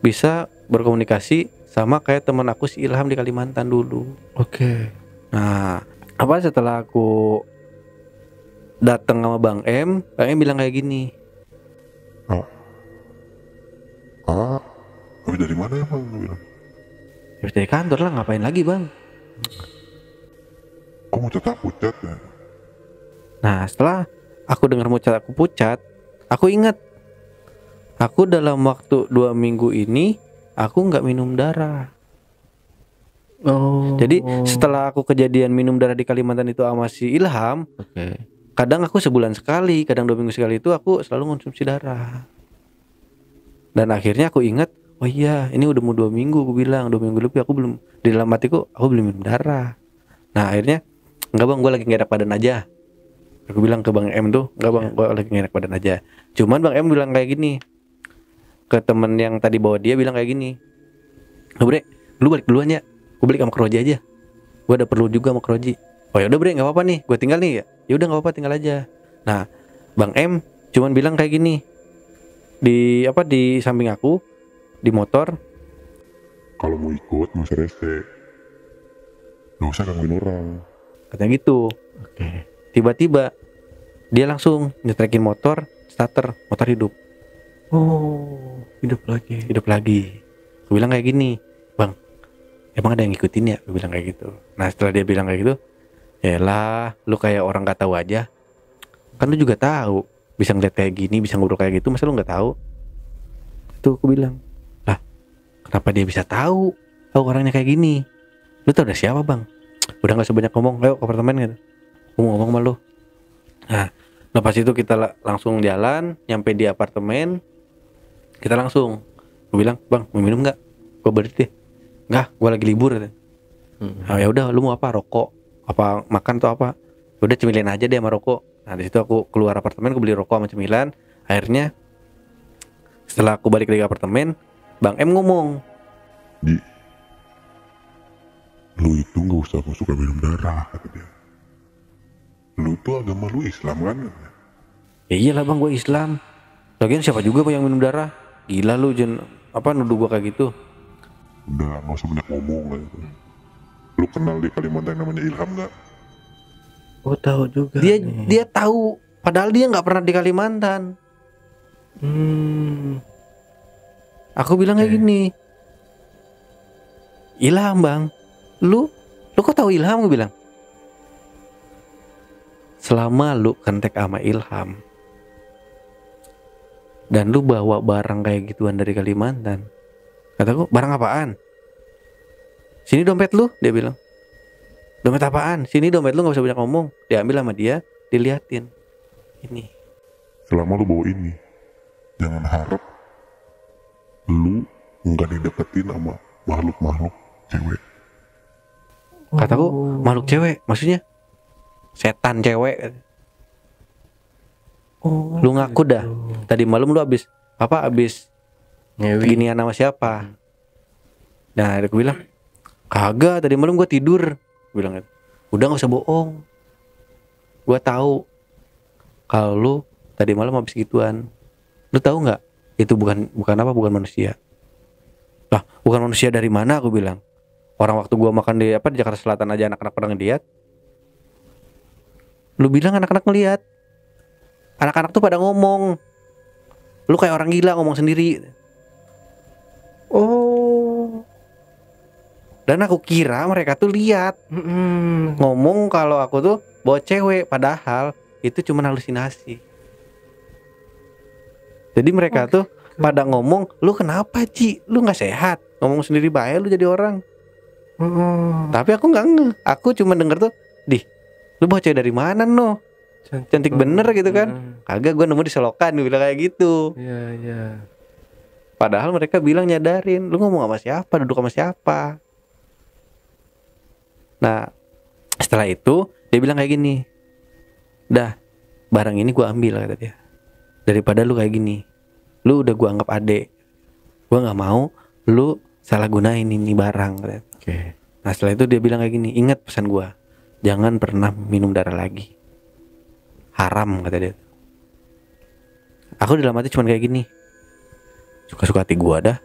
bisa berkomunikasi sama kayak teman aku si Ilham di Kalimantan dulu. Oke. Nah, apa setelah aku datang sama Bang M bilang kayak gini. Habis dari mana emang? Lu bilang, Ya dari kantor lah, ngapain lagi Bang? kok mau tetap pucat ya? Nah, setelah aku dengar aku pucat, aku ingat aku dalam waktu 2 minggu ini aku nggak minum darah. Oh. Jadi setelah aku kejadian minum darah di Kalimantan itu sama si Ilham, Oke. kadang aku sebulan sekali, kadang 2 minggu sekali itu aku selalu konsumsi darah. Dan akhirnya aku ingat, oh iya ini udah mau 2 minggu, aku bilang 2 minggu lebih aku belum, di dalam hatiku aku belum minum darah. Nah akhirnya, enggak Bang, gue lagi gak enak badan aja. Aku bilang ke Bang M tuh, enggak Bang, gue lagi gak enak badan aja. Cuman Bang M bilang kayak gini, ke temen yang tadi bawa dia bilang kayak gini, Bre, lu balik duluan ya, gue balik sama Kroji aja, gue ada perlu juga sama Kroji. Oh ya udah Bre, nggak apa-apa nih, gue tinggal nih ya. Ya udah nggak apa-apa, tinggal aja. Nah, Bang M cuman bilang kayak gini, di samping aku di motor, Kalau mau ikut mas rese, gak usah gangguin orang. katanya gitu. Oke. Tiba-tiba dia langsung nyetrekin motor, starter, motor hidup. Oh, hidup lagi. Gue bilang kayak gini, Bang, emang ada yang ngikutin ya? Gue bilang kayak gitu. Nah setelah dia bilang kayak gitu, yalah, lu kayak orang nggak tahu aja. Kan lu juga tahu, bisa ngeliat kayak gini, bisa ngobrol kayak gitu, masa lu nggak tahu? Itu aku bilang, lah, kenapa dia bisa tahu? Tahu orangnya kayak gini? Lu tau dari siapa Bang? Udah nggak sebanyak ngomong, ayo ke apartemen gitu. Gue mau ngomong sama lu. Nah, pas itu kita langsung jalan, nyampe di apartemen, kita langsung. Gue bilang, Bang, mau minum nggak? Gue balik deh. Nggak, gue lagi libur. Nah, ya udah, lu mau apa? Rokok? Apa makan atau apa? Udah cemilin aja deh sama rokok. Nah di situ aku keluar apartemen, aku beli rokok sama cemilan. Akhirnya setelah aku balik lagi ke apartemen, Bang M ngomong, Di, lu itu gak usah suka minum darah, kata dia. Lu tuh agama lu Islam kan? ya iyalah Bang, gue Islam. Lagian siapa juga Bang yang minum darah? Gila lu, nuduh gue kayak gitu. Udah gak usah banyak ngomong lah itu. Lu kenal di Kalimantan yang namanya Ilham gak? Oh, tahu juga. Dia tahu, padahal dia nggak pernah di Kalimantan. Aku bilang kayak gini, Ilham Bang, lu kok tahu Ilham? Gue bilang, selama lu kontak sama Ilham dan lu bawa barang kayak gituan dari Kalimantan, kataku, barang apaan? Sini dompet lu, dia bilang. Dompet apaan? Sini dompet lu, gak usah banyak ngomong. Diambil sama dia, diliatin. Ini. Selama lu bawa ini, jangan harap lu nggak dideketin sama makhluk-makhluk cewek. Kataku, makhluk cewek, maksudnya setan cewek. Oh, Lu ngaku dah. Tadi malam lu abis ngewi. ginian sama siapa? Nah, aku bilang, kagak, tadi malam gua tidur. Gue bilang, udah gak usah bohong, gue tahu kalau lu tadi malam habis gituan. Lu tahu nggak? Itu bukan manusia. Lah, bukan manusia dari mana? Aku bilang. Orang waktu gue makan di Jakarta Selatan aja anak-anak pada ngeliat. Lu bilang anak-anak ngeliat. Anak-anak tuh pada ngomong, lu kayak orang gila ngomong sendiri. Oh. Dan aku kira mereka tuh lihat ngomong kalau aku tuh bawa cewek, padahal itu cuma halusinasi. Jadi mereka tuh pada ngomong, lu kenapa Ci? Lu nggak sehat? Ngomong sendiri bae lu jadi orang. Tapi aku nggak nge. Aku cuma denger tuh, lu bawa cewek dari mana no? Cantik bener gitu kan? Kagak, gue nemu di selokan, gue bilang kayak gitu. Iya. Padahal mereka bilang nyadarin, lu ngomong sama siapa, duduk sama siapa. Nah, setelah itu dia bilang kayak gini, dah, barang ini gue ambil kata dia. Daripada lu kayak gini, lu udah gue anggap adek, gue nggak mau lu salah gunain ini barang kata. Oke. Nah setelah itu dia bilang kayak gini, ingat pesan gue, jangan pernah minum darah lagi, haram kata dia. Aku dalam hati cuma kayak gini, suka-suka hati gue dah.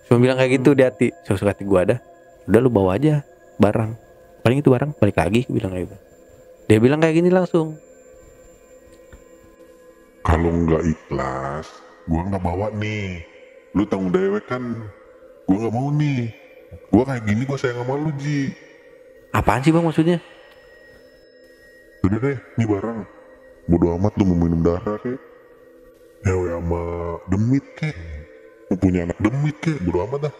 Cuma bilang kayak gitu di hati, suka-suka hati gue dah. Udah lu bawa aja barang, paling itu barang balik lagi, gue bilang kayak gitu. Dia bilang kayak gini langsung, Kalau nggak ikhlas, gua nggak bawa nih. Lu tanggung dewek kan, gua nggak mau nih. Gua kayak gini gua sayang sama lu Ji. apaan sih bang maksudnya? Udah deh, ini barang. Bodo amat lu mau minum darah kek, ngewe sama demit kek, mau punya anak demit kek, bodo amat dah.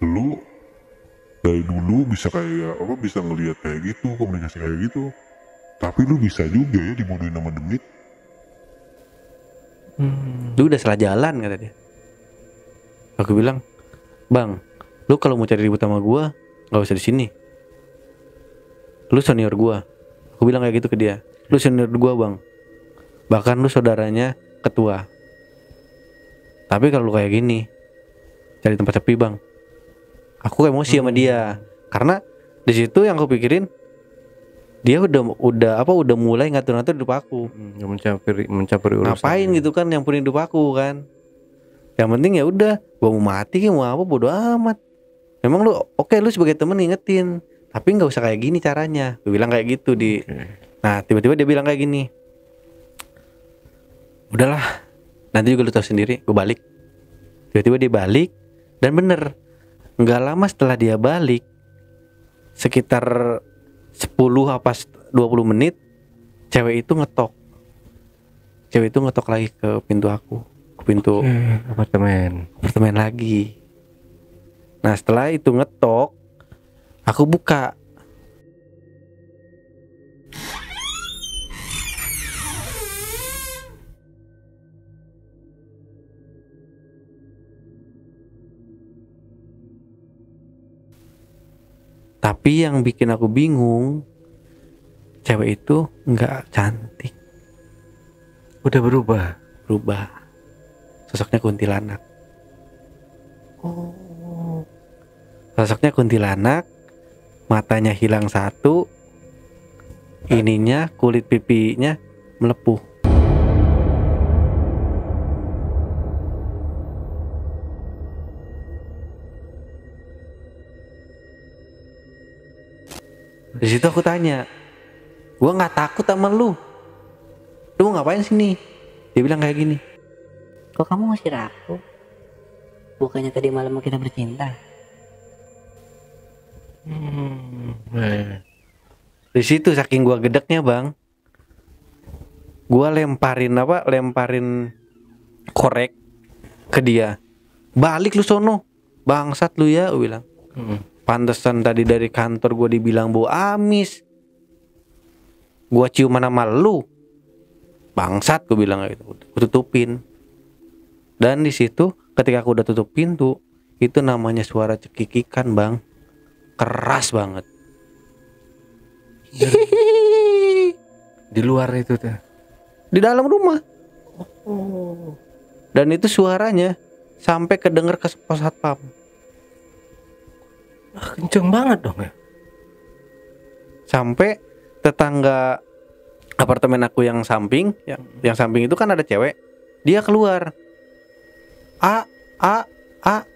Lu dari dulu bisa kayak apa, bisa ngelihat kayak gitu, komunikasi kayak gitu. Tapi lu bisa juga ya dibodohin sama demit. Lu udah salah jalan kata dia. Aku bilang, bang, lu kalau mau cari ribut sama gua nggak usah di sini. Lu senior gua. Aku bilang kayak gitu ke dia. Lu senior gua bang. Bahkan lu saudaranya ketua. Tapi kalau lu kayak gini, cari tempat sepi bang. Aku emosi sama dia. Karena di situ yang aku pikirin, dia udah mulai ngatur-ngatur hidup aku. Mencampuri urusan. Ngapain gitu kan nyampurin hidup aku kan. Yang penting ya udah, gua mau mati kayak mau apa bodo amat. Memang lu oke, lu sebagai temen ingetin, tapi nggak usah kayak gini caranya. Gue bilang kayak gitu di. Nah tiba-tiba dia bilang kayak gini, udahlah, nanti juga lu tahu sendiri. Gue balik. Tiba-tiba dia balik dan bener, nggak lama setelah dia balik, sekitar 10 apa 20 menit, cewek itu ngetok lagi ke pintu aku, ke pintu apartemen lagi. Nah setelah itu ngetok, aku buka. Tapi yang bikin aku bingung, cewek itu nggak cantik, Udah berubah. sosoknya kuntilanak. Sosoknya kuntilanak, matanya hilang satu, ininya kulit pipinya melepuh. Di situ aku tanya, gua nggak takut sama lu mau ngapain sini? Dia bilang kayak gini, Kok kamu masih ragu? Bukannya tadi malam kita bercinta? di situ saking gua gedeknya bang, gua lemparin korek ke dia. Balik lu sono, bangsat lu ya, gua bilang. Pantesan tadi dari kantor gua dibilang bau amis, gua ciuman sama lu, bangsat, gua bilang kayak gitu. Gua tutupin. Dan di situ ketika aku udah tutup pintu, itu namanya suara cekikikan bang, keras banget. Di luar itu tuh. Di dalam rumah. Dan itu suaranya sampai kedenger ke pos satpam. Kenceng banget dong ya. Sampai tetangga apartemen aku yang samping, yang samping itu kan ada cewek, dia keluar.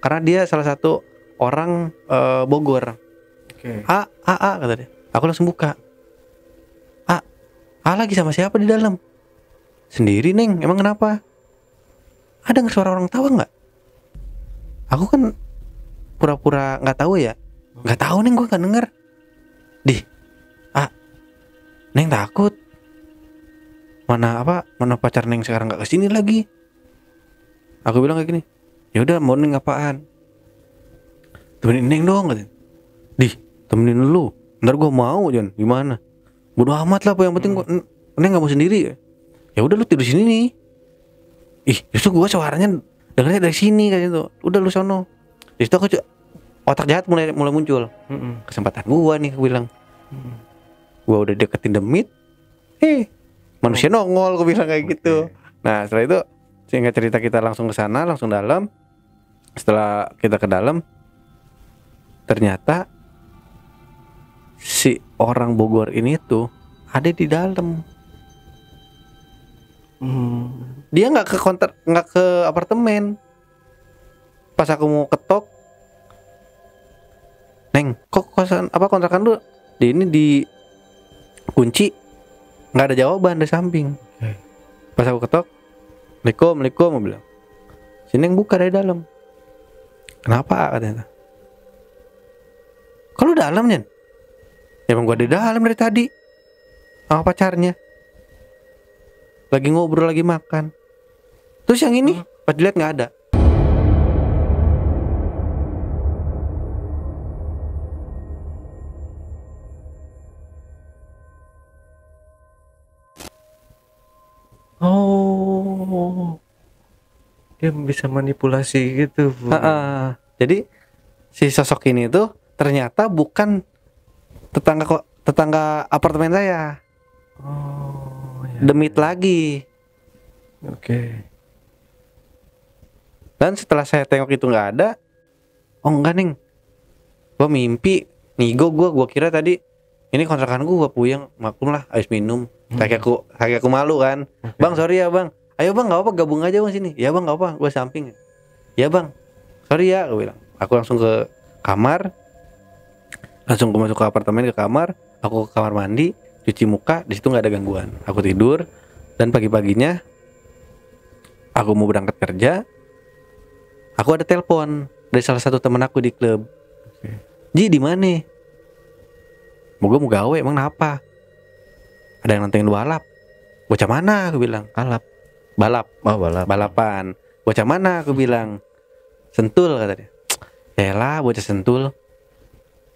Karena dia salah satu orang Bogor. Oke. Kata dia. Aku langsung buka. Lagi sama siapa di dalam? Sendiri Neng, emang kenapa? Ada nggak suara orang tawa nggak? Aku kan pura-pura nggak tahu ya. Nggak tahu Neng, gue nggak denger. Neng takut. Mana pacar Neng sekarang nggak kesini lagi. Aku bilang kayak gini, ya udah mau Neng apaan? Temenin Neng dong katanya. Dih, temenin lu. Ntar gua mau Jan, gimana? Bodoh amat lah, yang penting Neng nggak mau sendiri. Ya udah lu tidur sini nih. Ih, justru gua suaranya dengarnya dari sini kayak gitu. Udah lu sono. Di situ aku otak jahat mulai muncul. Kesempatan gua nih, aku bilang. Gua udah deketin demit. Manusia nongol, aku bilang kayak gitu. Nah, setelah itu singkat cerita kita langsung ke sana, langsung dalam. Setelah kita ke dalam, ternyata si orang Bogor ini tuh ada di dalam. Dia nggak ke apartemen. Pas aku mau ketok, Neng, kok kontrakan lu di kunci, nggak ada jawaban dari samping. Pas aku ketok, Assalamualaikum, mau bilang, si Neng buka dari dalam. Kenapa katanya? Kalau dalam Nyen? Ya emang gua di dalam dari tadi sama pacarnya. Lagi ngobrol, lagi makan. Terus yang ini pas dilihat nggak ada. Oh, dia bisa manipulasi gitu, Bu. Jadi si sosok ini tuh ternyata bukan tetangga apartemen saya. Oh, ya. Demit lagi. Oke. Dan setelah saya tengok itu nggak ada, oh enggak Neng, gua mimpi, nigo gua kira tadi ini kontrakan gua puyeng, maklum lah habis minum. Kayak aku malu kan. Bang sorry ya bang, ayo bang nggak apa gabung aja bang sini. Ya bang nggak apa, gua samping. Ya bang, sorry ya, gua bilang. Aku langsung ke kamar, langsung masuk ke apartemen ke kamar, aku ke kamar mandi, cuci muka, di situ nggak ada gangguan. Aku tidur dan pagi-paginya aku mau berangkat kerja. Aku ada telepon dari salah satu teman aku di klub. Ji di mana? Mau gawe emang kenapa? Ada yang nantengin balap. Bocah mana? Aku bilang. Balap. Oh, balap. Balapan. Bocah mana? Aku bilang. Sentul katanya. Yaelah bocah Sentul.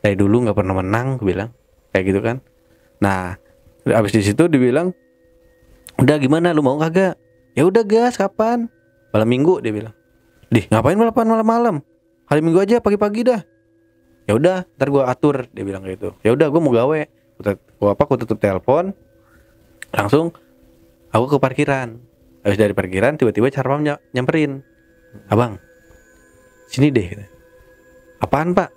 Dari dulu nggak pernah menang. Aku bilang. Kayak gitu kan. Nah, abis di situ dibilang, udah gimana? Lu mau kagak? Ya udah gas. Kapan? Malam minggu dia bilang. Dih, ngapain balapan malam-malam? Hari Minggu aja pagi-pagi dah. Ya udah, ntar gua atur, dia bilang gitu. Ya udah, gua mau gawe. Aku tutup telepon. Langsung aku ke parkiran. Habis dari parkiran tiba-tiba Carpam nyamperin. Abang, sini deh. Apaan pak?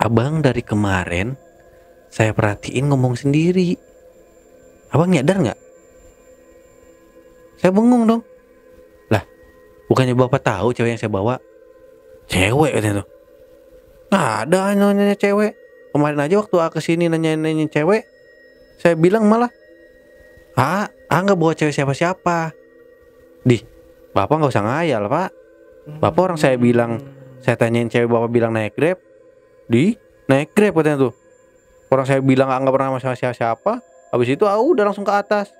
Abang dari kemarin saya perhatiin ngomong sendiri. Abang nyadar nggak? Saya bengong dong. Lah, bukannya bapak tahu cewek yang saya bawa? Cewek katanya tuh. Nggak ada nanya cewek. Kemarin aja waktu aku kesini nanya cewek, saya bilang malah, nggak bawa cewek siapa-siapa. Dih, bapak nggak usah ngayal pak. Bapak orang saya bilang, saya tanyain cewek, bapak bilang naik Grab. Naik Grab katanya tuh. Orang saya bilang nggak pernah sama siapa-siapa. Habis itu udah langsung ke atas.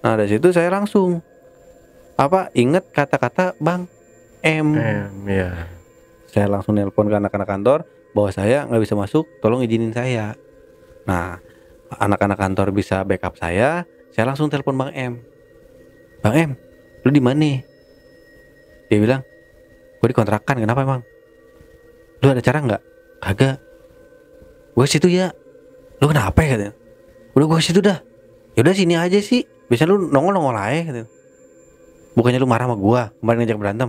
Nah dari situ saya langsung inget kata-kata Bang M. Ya. Saya langsung nelpon ke anak-anak kantor bahwa saya nggak bisa masuk, tolong izinin saya. Nah anak-anak kantor bisa backup saya langsung telepon Bang M. Bang M, lu di mana? Dia bilang, gue di kontrakan. Kenapa emang? Lu ada cara nggak? Kagak. Gue situ ya. Lu kenapa ya katanya? Udah gue situ dah. Yaudah sini aja sih. Biasanya lu nongol aja katanya. Bukannya lu marah sama gue kemarin ngajak berantem.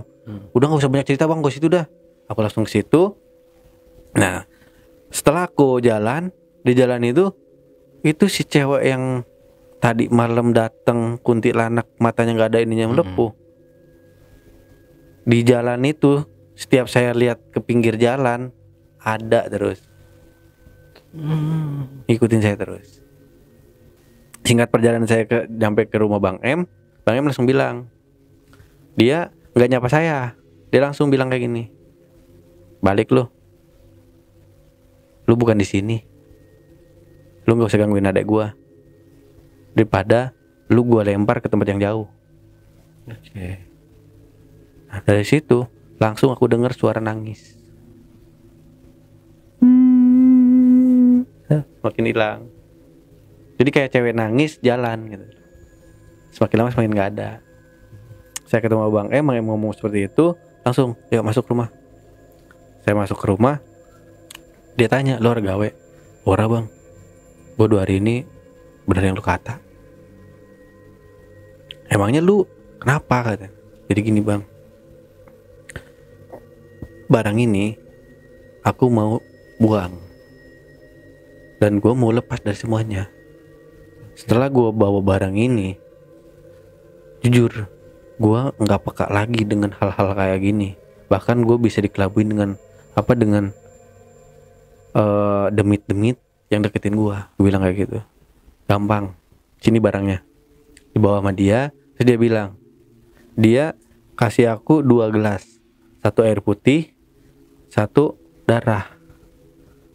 Udah gak usah banyak cerita bang, gue situ dah. Aku langsung ke situ. Nah setelah aku jalan, di jalan itu si cewek yang tadi malam datang kuntilanak, matanya nggak ada ininya melepuh. Di jalan itu setiap saya lihat ke pinggir jalan ada terus. Ikutin saya terus. Singkat perjalanan saya sampai ke rumah Bang M langsung bilang, dia nggak nyapa saya, dia langsung bilang kayak gini, balik lu bukan di sini, lu nggak usah gangguin adek gue, daripada lu gue lempar ke tempat yang jauh. Oke. Nah, dari situ langsung aku dengar suara nangis. Makin hilang. Jadi kayak cewek nangis jalan gitu. Semakin lama semakin nggak ada. Saya ketemu Bang Bang M ngomong seperti itu, langsung yuk masuk rumah. Saya masuk ke rumah, dia tanya, lu orang gawe? Ora bang, gue 2 hari ini bener yang lu kata. Emangnya lu kenapa kata? Jadi gini bang, barang ini aku mau buang dan gue mau lepas dari semuanya. Setelah gue bawa barang ini, jujur gue nggak peka lagi dengan hal-hal kayak gini. Bahkan gue bisa dikelabuin dengan demit-demit yang deketin gue bilang kayak gitu. Gampang, sini barangnya, dibawa sama dia. Terus dia bilang, dia kasih aku 2 gelas, 1 air putih, 1 darah.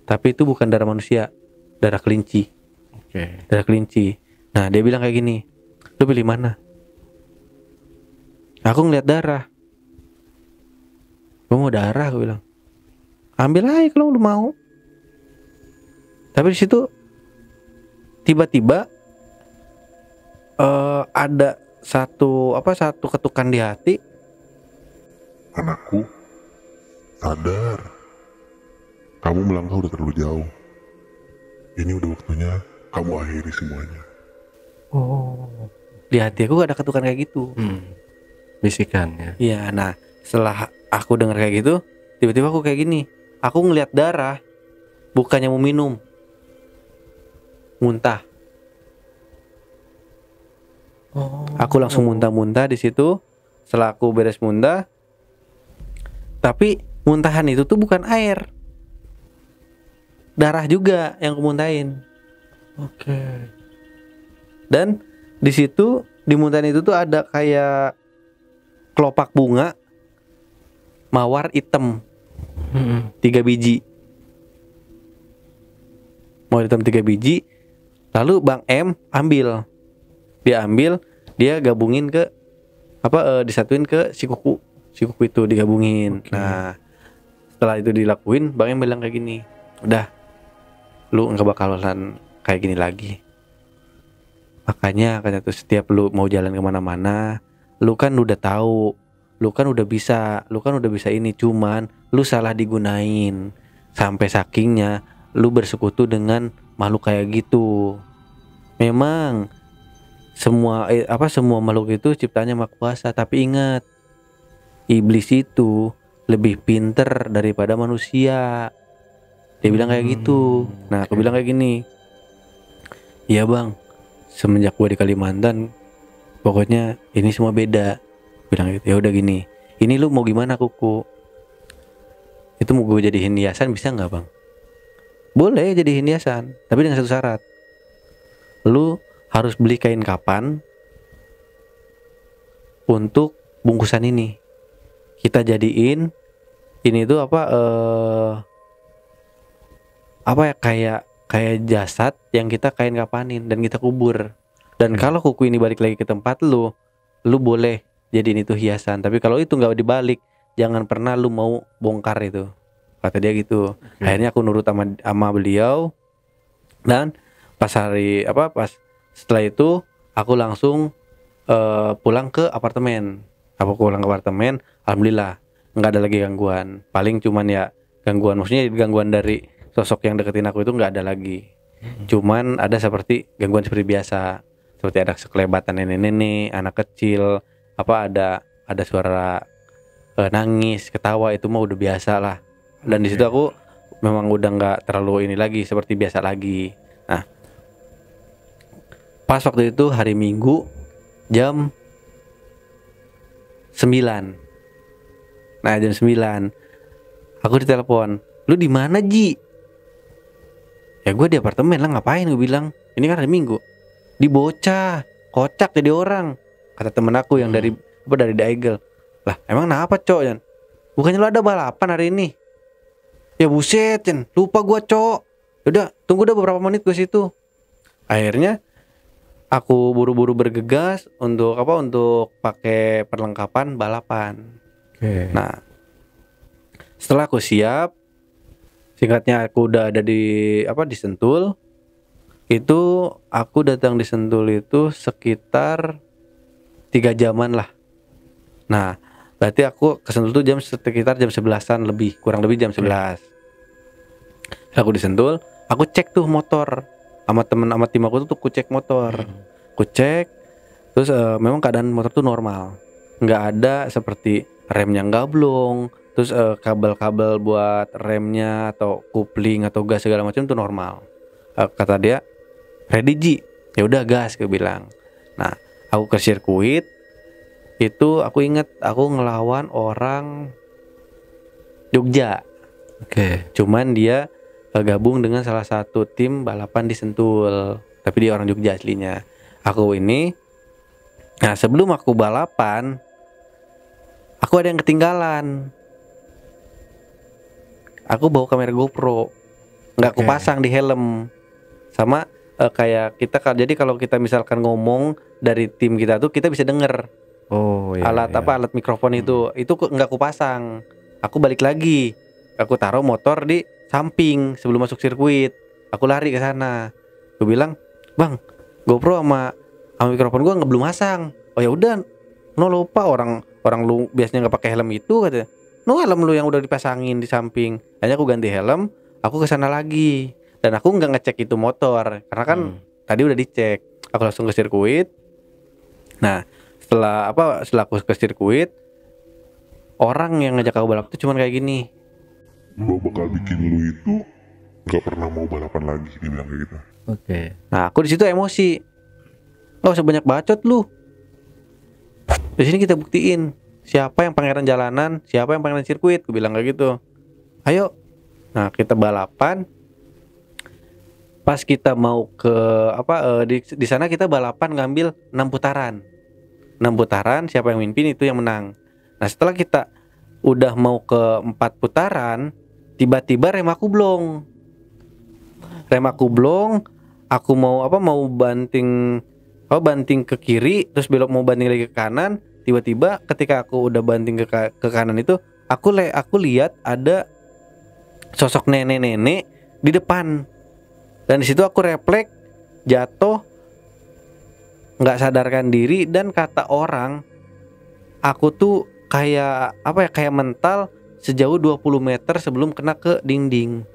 Tapi itu bukan darah manusia, darah kelinci. Oke. Darah kelinci. Nah dia bilang kayak gini, lu pilih mana? Aku ngeliat darah. Gue mau darah, gue bilang. Ambil aja kalau lu mau. Tapi di situ tiba-tiba ada satu ketukan di hati. Anakku, sadar. Kamu melangkah udah terlalu jauh. Ini udah waktunya kamu akhiri semuanya. Oh. Di hati aku ada ketukan kayak gitu. Bisikannya. Iya, nah setelah aku dengar kayak gitu, tiba-tiba aku kayak gini. Aku ngelihat darah, bukannya mau minum, muntah. Aku langsung muntah-muntah di situ. Setelah aku beres muntah, tapi muntahan itu tuh bukan air, darah juga yang aku muntahin. Oke. Dan di situ di muntahan itu tuh ada kayak kelopak bunga mawar hitam 3 biji. Mawar hitam 3 biji. Lalu Bang M ambil. Dia ambil, dia gabungin ke disatuin ke si kuku itu digabungin. Okay. Nah, setelah itu dilakuin, Bang M bilang kayak gini, udah, lu nggak bakalan kayak gini lagi. Makanya tuh setiap lu mau jalan kemana-mana, lu kan udah tahu, lu kan udah bisa ini, cuman lu salah digunain sampai sakingnya lu bersekutu dengan makhluk kayak gitu. Memang semua makhluk itu ciptanya Maha Kuasa, tapi ingat, iblis itu lebih pinter daripada manusia. Dia bilang kayak gitu. Nah, aku bilang kayak gini, iya bang, semenjak gua di Kalimantan, pokoknya ini semua beda. Bilang gitu. Ya udah gini, ini lu mau gimana kuku? Itu mau gue jadiin hiasan bisa nggak bang? Boleh jadiin hiasan, tapi dengan satu syarat. Lu harus beli kain kapan untuk bungkusan ini. Kita jadiin ini tuh kayak jasad yang kita kain kapanin dan kita kubur. Dan kalau kuku ini balik lagi ke tempat lu boleh jadiin itu hiasan. Tapi kalau itu nggak dibalik, jangan pernah lu mau bongkar itu. Kata dia gitu. Akhirnya aku nurut sama beliau. Dan pas setelah itu aku langsung pulang ke apartemen. Alhamdulillah nggak ada lagi gangguan. Paling cuman ya gangguan, maksudnya gangguan dari sosok yang deketin aku itu nggak ada lagi. Cuman ada gangguan seperti biasa, seperti ada sekelebatan nenek-nenek, anak kecil, ada suara nangis, ketawa, itu mah udah biasa lah. Dan di situ aku memang udah nggak terlalu ini lagi seperti biasa lagi. Nah, pas waktu itu hari Minggu jam 9. Nah, jam 9 aku ditelepon, lu di mana Ji? Ya gue di apartemen lah, ngapain? Gue bilang, ini kan hari Minggu. Di bocah, kocak jadi orang, kata temen aku yang dari Daigel. Lah emang kenapa cok Jan? Bukannya lu ada balapan hari ini? Ya buset Jan, lupa gue cok. Yaudah tunggu dah beberapa menit gue situ. Akhirnya aku buru-buru bergegas untuk untuk pakai perlengkapan balapan. Oke. Nah, setelah aku siap, singkatnya aku udah ada di Sentul. Itu aku datang di Sentul itu sekitar 3 jaman lah. Nah, berarti aku ke Sentul tuh sekitar jam 11-an lebih, kurang lebih jam 11. Aku di Sentul, aku cek tuh motor sama tim aku tuh aku cek motor. Aku cek, terus memang keadaan motor tuh normal. Nggak ada seperti remnya gablong, terus kabel-kabel buat remnya atau kupling atau gas segala macam tuh normal. Kata dia, ready Ji, ya udah gas, gue bilang. Nah, aku ke sirkuit itu aku inget aku ngelawan orang Jogja. Oke. Cuman dia gabung dengan salah satu tim balapan di Sentul, tapi dia orang Jogja aslinya. Aku ini, nah sebelum aku balapan, aku ada yang ketinggalan. Aku bawa kamera GoPro, nggak aku pasang di helm. Sama kayak kita, jadi kalau kita misalkan ngomong dari tim kita tuh kita bisa denger. Oh iya. Alat mikrofon itu nggak aku pasang. Aku balik lagi, aku taruh motor di samping sebelum masuk sirkuit. Aku lari ke sana. Gue bilang, "Bang, GoPro sama mikrofon gua belum masang." "Oh ya udah, no lupa, orang lu biasanya nggak pakai helm itu," katanya. "No, helm lu yang udah dipasangin di samping." Hanya aku ganti helm, aku ke sana lagi. Dan aku nggak ngecek itu motor karena kan tadi udah dicek. Aku langsung ke sirkuit. Nah, setelah aku ke sirkuit, orang yang ngajak aku balap itu cuman kayak gini. Gue bakal bikin lu itu gak pernah mau balapan lagi, dia bilang kayak gitu. Oke. Nah, aku di situ emosi. Nggak usah banyak bacot lu. Di sini kita buktiin siapa yang pangeran jalanan, siapa yang pangeran sirkuit. Gue bilang kayak gitu. Ayo. Nah, kita balapan. Pas kita mau ke di sana kita balapan ngambil 6 putaran. 6 putaran, siapa yang mimpin itu yang menang. Nah, setelah kita udah mau ke 4 putaran, tiba-tiba rem aku blong. Aku mau banting ke kiri, terus belok mau banting lagi ke kanan. Tiba-tiba ketika aku udah banting ke kanan itu, aku lihat ada sosok nenek-nenek di depan. Dan di situ aku refleks, jatuh, nggak sadarkan diri, dan kata orang, aku tuh kayak mental sejauh 20 meter sebelum kena ke dinding.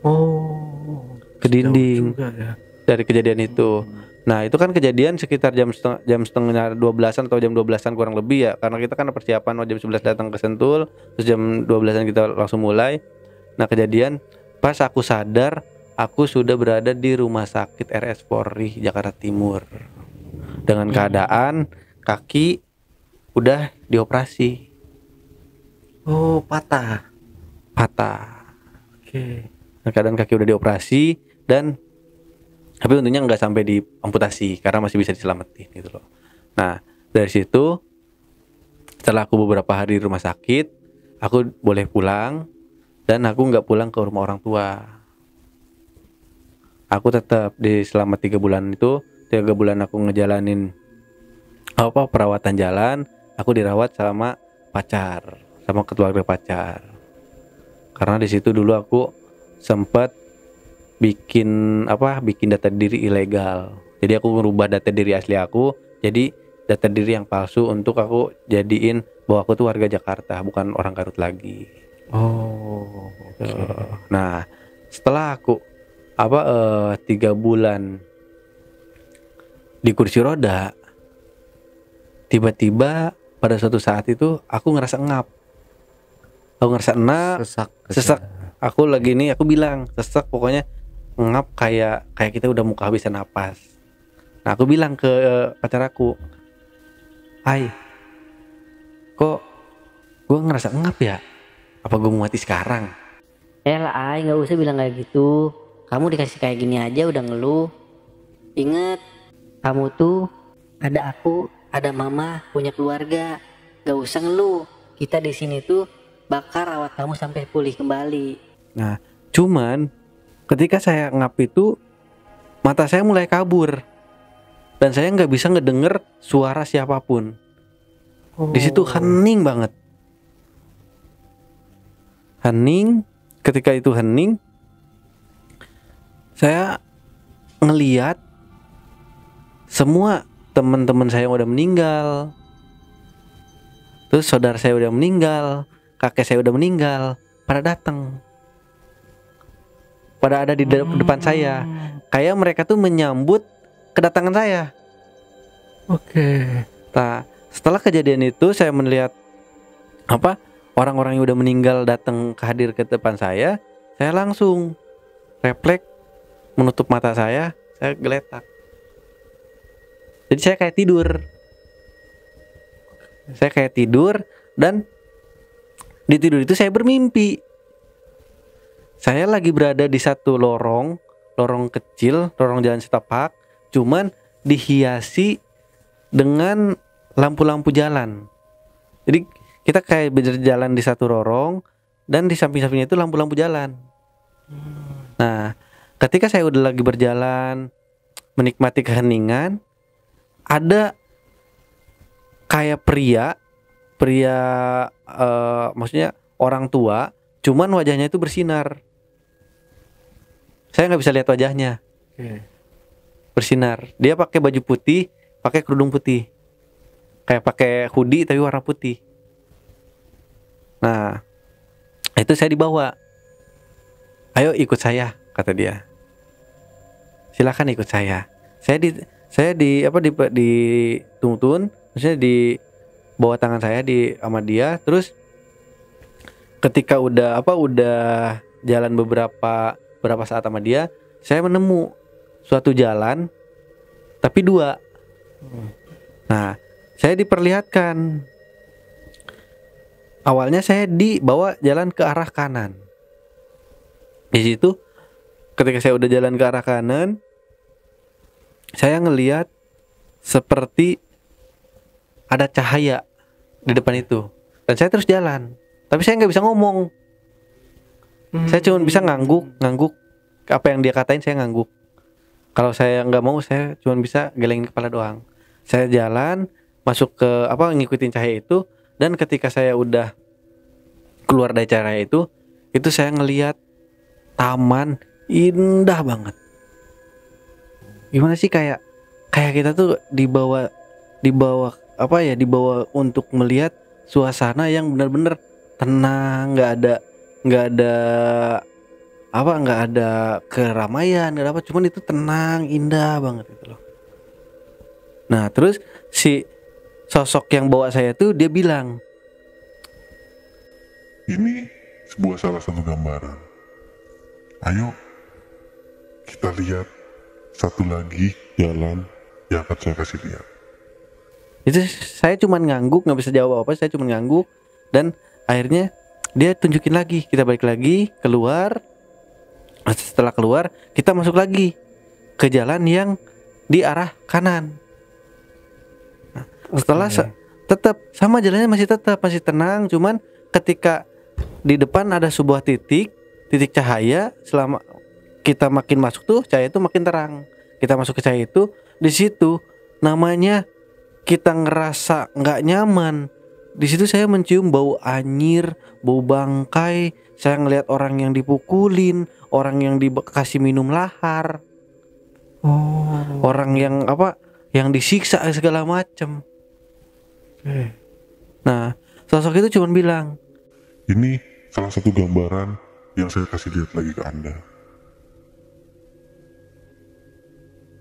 Oh, Ke dinding juga ya. dari kejadian itu. Nah, itu kan kejadian sekitar jam setengah 12-an atau jam 12-an kurang lebih ya. Karena kita kan persiapan jam 11 datang ke Sentul, terus jam 12-an kita langsung mulai. Nah, kejadian pas aku sadar, aku sudah berada di Rumah Sakit RS Polri Jakarta Timur. Dengan keadaan kaki udah dioperasi. Oh, patah. Oke. Nah, keadaan kaki udah dioperasi, tapi untungnya nggak sampai diamputasi karena masih bisa diselamatin gitu loh. Nah, dari situ setelah aku beberapa hari di rumah sakit, aku boleh pulang, dan aku nggak pulang ke rumah orang tua. Aku tetap selama 3 bulan itu, 3 bulan aku ngejalanin perawatan jalan, aku dirawat sama keluarga pacar. Karena di situ dulu aku sempat bikin data diri ilegal. Jadi aku merubah data diri asli aku jadi data diri yang palsu untuk aku jadiin bahwa aku tuh warga Jakarta, bukan orang Garut lagi. Oh, oke. Nah, setelah aku 3 bulan di kursi roda, tiba-tiba pada suatu saat itu aku ngerasa ngap. Sesak. Aku bilang sesak, pokoknya ngap kayak kita udah mau kehabisan napas. Nah, aku bilang ke pacar aku, "Hai, kok gue ngerasa ngap ya? Apa gue mau mati sekarang?" Ay, nggak usah bilang kayak gitu. Kamu dikasih kayak gini aja udah ngeluh. Ingat, kamu tuh ada aku, ada mama, punya keluarga. Gak usah ngeluh. Kita di sini tuh bakal rawat kamu sampai pulih kembali. Nah, cuman ketika saya ngap itu mata saya mulai kabur dan saya nggak bisa ngedenger suara siapapun. Di situ hening banget. Hening. Ketika itu hening, saya ngeliat semua teman-teman saya yang udah meninggal, terus saudara saya udah meninggal, kakek saya udah meninggal, pada datang, pada ada di depan saya, kayak mereka tuh menyambut kedatangan saya. Oke. Nah, setelah kejadian itu saya melihat orang-orang yang udah meninggal datang hadir ke depan saya langsung refleks menutup mata saya geletak. Jadi saya kayak tidur dan di tidur itu saya bermimpi. Saya lagi berada di satu lorong kecil, lorong jalan setapak, cuman dihiasi dengan lampu-lampu jalan. Jadi kita kayak berjalan di satu lorong dan di samping-sampingnya itu lampu-lampu jalan. Nah, ketika saya udah lagi berjalan menikmati keheningan, ada kayak pria maksudnya orang tua, cuman wajahnya itu bersinar. Saya nggak bisa lihat wajahnya. Bersinar. Dia pakai baju putih, pakai kerudung putih, kayak pakai hoodie tapi warna putih. Nah, itu saya dibawa. Ayo ikut saya, kata dia. Silakan ikut saya. Saya dituntun, maksudnya di bawah tangan saya sama dia. Terus ketika udah jalan beberapa saat sama dia, saya menemu suatu jalan tapi dua. Nah, saya diperlihatkan. Awalnya saya dibawa jalan ke arah kanan. Di situ ketika saya udah jalan ke arah kanan, saya ngelihat seperti ada cahaya di depan itu. Dan saya terus jalan. Tapi saya nggak bisa ngomong. Saya cuma bisa ngangguk. Apa yang dia katain saya ngangguk. Kalau saya nggak mau, saya cuma bisa gelengin kepala doang. Saya jalan masuk ke ngikutin cahaya itu. Dan ketika saya udah keluar dari cahaya itu saya ngelihat taman indah banget. Gimana sih, kayak kita tuh dibawa untuk melihat suasana yang benar-benar tenang, nggak ada keramaian, nggak ada apa, cuman itu tenang, indah banget gitu loh. Nah, terus si sosok yang bawa saya tuh dia bilang, Ini sebuah salah satu gambaran. Ayo kita lihat satu lagi jalan yang akan saya kasih lihat. itu saya cuman ngangguk, nggak bisa jawab apa, saya cuman ngangguk. Dan akhirnya dia tunjukin lagi, kita balik lagi keluar. Setelah keluar kita masuk lagi ke jalan yang di arah kanan. Nah, setelah tetap sama jalannya, masih tenang, cuman ketika di depan ada sebuah titik cahaya. Selama kita makin masuk tuh cahaya itu makin terang. Kita masuk ke cahaya itu, di situ namanya kita ngerasa nggak nyaman. Di situ saya mencium bau anyir, bau bangkai. Saya ngelihat orang yang dipukulin, orang yang dikasih minum lahar, orang yang yang disiksa segala macam. Nah, sosok itu cuma bilang, Ini salah satu gambaran yang saya kasih lihat lagi ke Anda.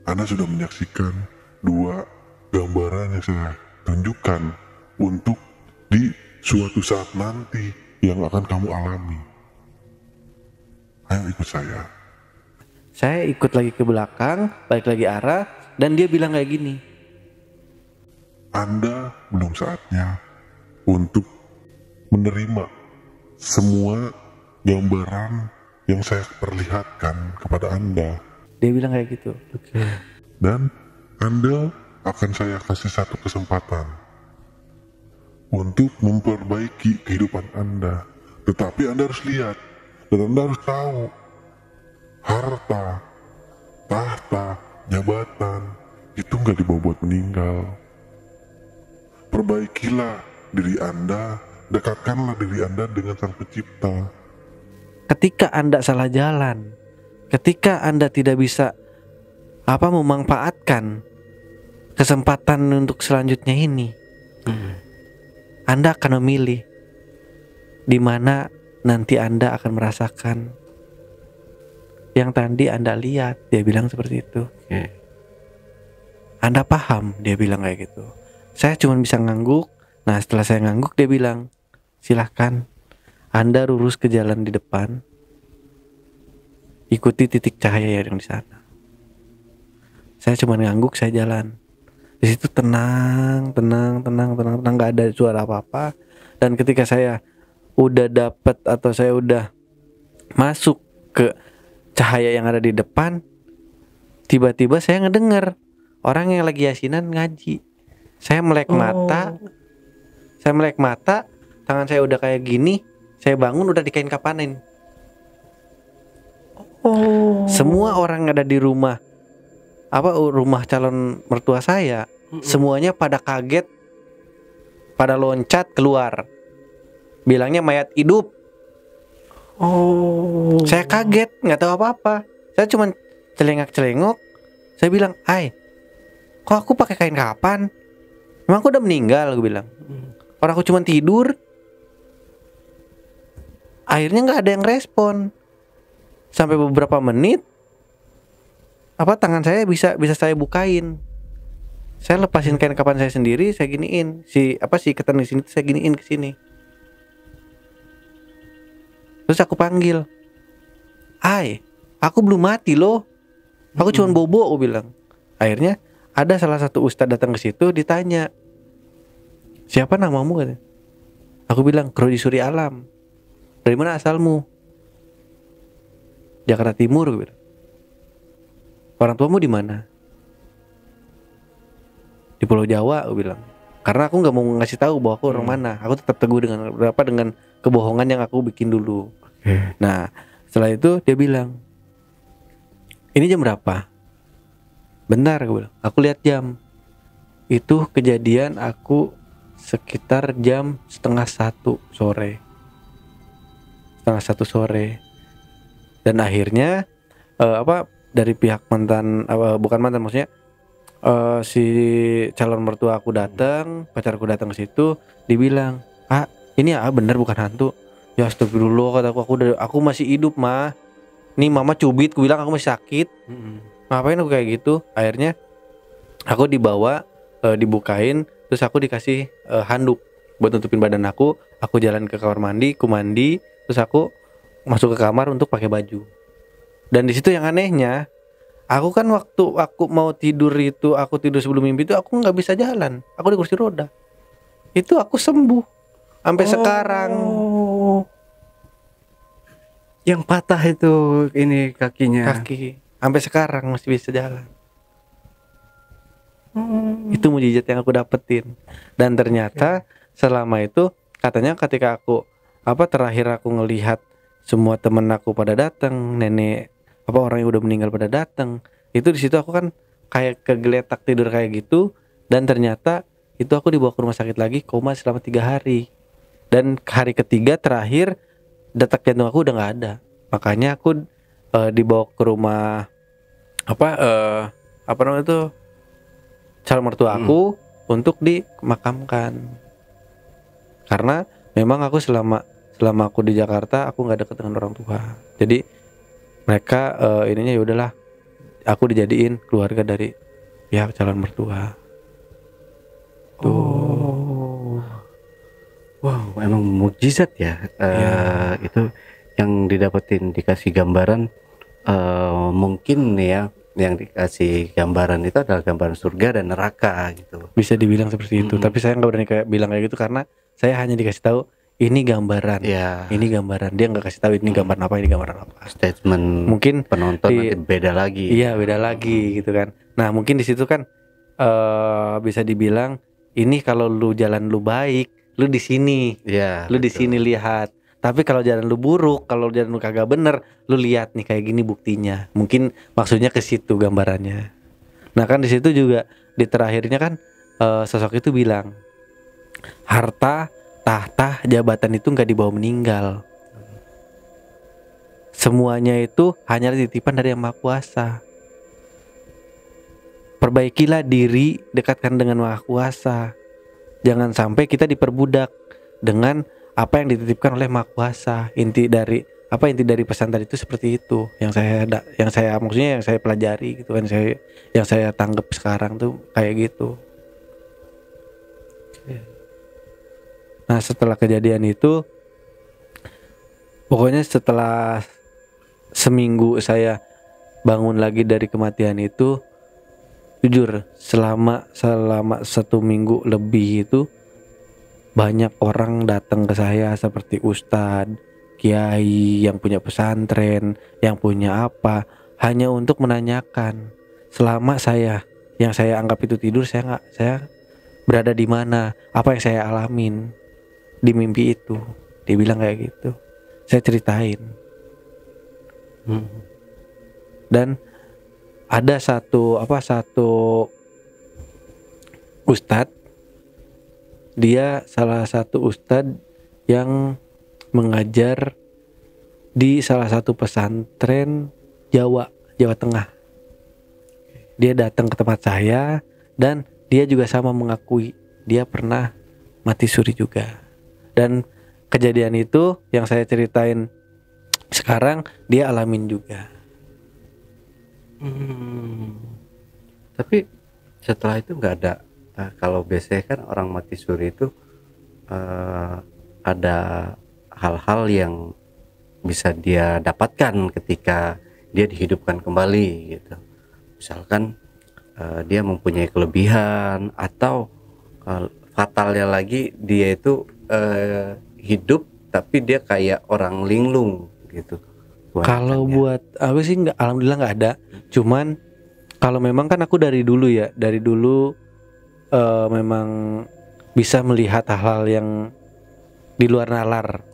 Anda sudah menyaksikan dua gambaran yang saya tunjukkan untuk di suatu saat nanti yang akan kamu alami. Ayo ikut saya. saya ikut lagi ke belakang, balik lagi arah, dan dia bilang kayak gini, Anda belum saatnya untuk menerima semua gambaran yang saya perlihatkan kepada Anda. dia bilang kayak gitu. Dan Anda akan saya kasih satu kesempatan untuk memperbaiki kehidupan Anda. Tetapi Anda harus lihat dan Anda harus tahu, harta, tahta, jabatan, itu nggak dibawa buat meninggal. Perbaikilah diri Anda, dekatkanlah diri Anda dengan Sang Pencipta. Ketika Anda salah jalan, ketika Anda tidak bisa memanfaatkan kesempatan untuk selanjutnya ini, Anda akan memilih di mana nanti Anda akan merasakan yang tadi Anda lihat. Dia bilang seperti itu. Anda paham, dia bilang kayak gitu. Saya cuma bisa ngangguk. Nah setelah saya ngangguk, dia bilang, silahkan Anda lurus ke jalan di depan, ikuti titik cahaya yang di sana. Saya cuma ngangguk, saya jalan. Di situ tenang, nggak ada suara apa-apa. Dan ketika saya udah dapat atau saya udah masuk ke cahaya yang ada di depan, tiba-tiba saya ngedengar orang yang lagi yasinan ngaji. Saya melek mata, tangan saya udah kayak gini, saya bangun udah dikain kapanin. Semua orang yang ada di rumah calon mertua saya, semuanya pada kaget, pada loncat keluar, bilangnya mayat hidup. Saya kaget, nggak tahu apa-apa. Saya cuma celengak-celengok. Saya bilang, kok aku pakai kain kapan? Emang aku udah meninggal? Aku bilang, orang aku cuma tidur. Akhirnya nggak ada yang respon. Sampai beberapa menit, tangan saya bisa saya bukain. Saya lepasin kain kapan saya sendiri, saya giniin si ikatan di sini, saya giniin ke sini. Terus aku panggil, aku belum mati loh, aku cuma bobo, aku bilang. Akhirnya ada salah satu ustadz datang ke situ, ditanya, siapa namamu? Katanya. Aku bilang, Krodi Suri Alam. Dari mana asalmu? Jakarta Timur, aku bilang. Orang tuamu di mana? Di Pulau Jawa, aku bilang. Karena aku nggak mau ngasih tahu bahwa aku orang mana. Aku tetap teguh dengan kebohongan yang aku bikin dulu. Nah, setelah itu dia bilang, ini jam berapa? Bentar, aku bilang. Aku lihat jam. Itu kejadian aku sekitar jam 12:30 sore. 12:30 sore. Dan akhirnya dari pihak bukan mantan, maksudnya si calon mertua aku datang, pacarku datang ke situ, dibilang, ini bener bukan hantu. Ya astagfirullah, kataku, aku masih hidup mah. Nih mama cubit, aku bilang aku masih sakit. Ngapain aku kayak gitu? Akhirnya aku dibawa, dibukain, terus aku dikasih handuk buat nutupin badan aku. Aku jalan ke kamar mandi, aku mandi, terus aku masuk ke kamar untuk pakai baju. Dan di situ yang anehnya, aku kan waktu aku mau tidur itu, aku tidur sebelum mimpi itu aku nggak bisa jalan, aku di kursi roda. Itu aku sembuh sampai sekarang. Yang patah itu ini kakinya. Kaki sampai sekarang masih bisa jalan. Itu mujizat yang aku dapetin. Dan ternyata selama itu, katanya ketika aku terakhir aku ngelihat semua temen aku pada datang, nenek orang yang udah meninggal pada datang, itu di situ aku kan kayak kegeletak tidur kayak gitu. Dan ternyata itu aku dibawa ke rumah sakit lagi, koma selama 3 hari. Dan hari ketiga terakhir detak jantung aku udah nggak ada. Makanya aku dibawa ke rumah calon mertua aku untuk dimakamkan. Karena memang aku selama aku di Jakarta aku nggak dekat dengan orang tua. Jadi mereka ininya ya udahlah, aku dijadiin keluarga dari pihak calon mertua. Wow, emang mukjizat ya. Itu yang didapetin, dikasih gambaran. Mungkin ya, yang dikasih gambaran itu adalah gambaran surga dan neraka gitu. Bisa dibilang seperti itu. Tapi saya nggak berani bilang kayak gitu karena saya hanya dikasih tahu ini gambaran. Ini gambaran. Dia nggak kasih tahu ini gambaran apa, ini gambaran apa. Statement mungkin penonton nanti beda lagi. Iya, beda lagi gitu kan. Nah, mungkin di situ kan bisa dibilang ini kalau lu jalan lu baik, lu di sini. Iya. Lu di sini lihat. Tapi kalau jalan lu buruk, kalau jalan lu kagak bener, lu lihat nih kayak gini buktinya. Mungkin maksudnya ke situ gambarannya. Nah kan di situ juga di terakhirnya kan sosok itu bilang, harta, tahta, jabatan itu nggak dibawa meninggal. Semuanya itu hanya titipan dari Yang Maha Kuasa. Perbaikilah diri, dekatkan dengan Maha Kuasa. Jangan sampai kita diperbudak dengan apa yang dititipkan oleh Maha Kuasa. Inti dari pesan tadi itu seperti itu. Yang saya pelajari gitu kan, yang saya tanggap sekarang tuh kayak gitu. Nah, setelah kejadian itu, pokoknya setelah seminggu saya bangun lagi dari kematian itu, jujur selama 1 minggu lebih itu banyak orang datang ke saya seperti ustadz, kiai yang punya pesantren, yang punya apa, hanya untuk menanyakan selama yang saya anggap itu tidur, saya berada di mana, apa yang saya alamin di mimpi itu. Dia bilang kayak gitu, saya ceritain. Dan ada satu ustadz, dia salah satu ustadz yang mengajar di salah satu pesantren Jawa Tengah. Dia datang ke tempat saya dan dia juga sama mengakui dia pernah mati suri juga. Dan kejadian itu yang saya ceritain sekarang dia alamin juga. Tapi setelah itu nggak ada, kalau biasanya kan orang mati suri itu ada hal-hal yang bisa dia dapatkan ketika dia dihidupkan kembali gitu. Misalkan dia mempunyai kelebihan, atau fatalnya lagi dia itu hidup tapi dia kayak orang linglung gitu. Kalau buat aku sih nggak, alhamdulillah nggak ada. Cuman kalau memang kan aku dari dulu memang bisa melihat hal-hal yang di luar nalar.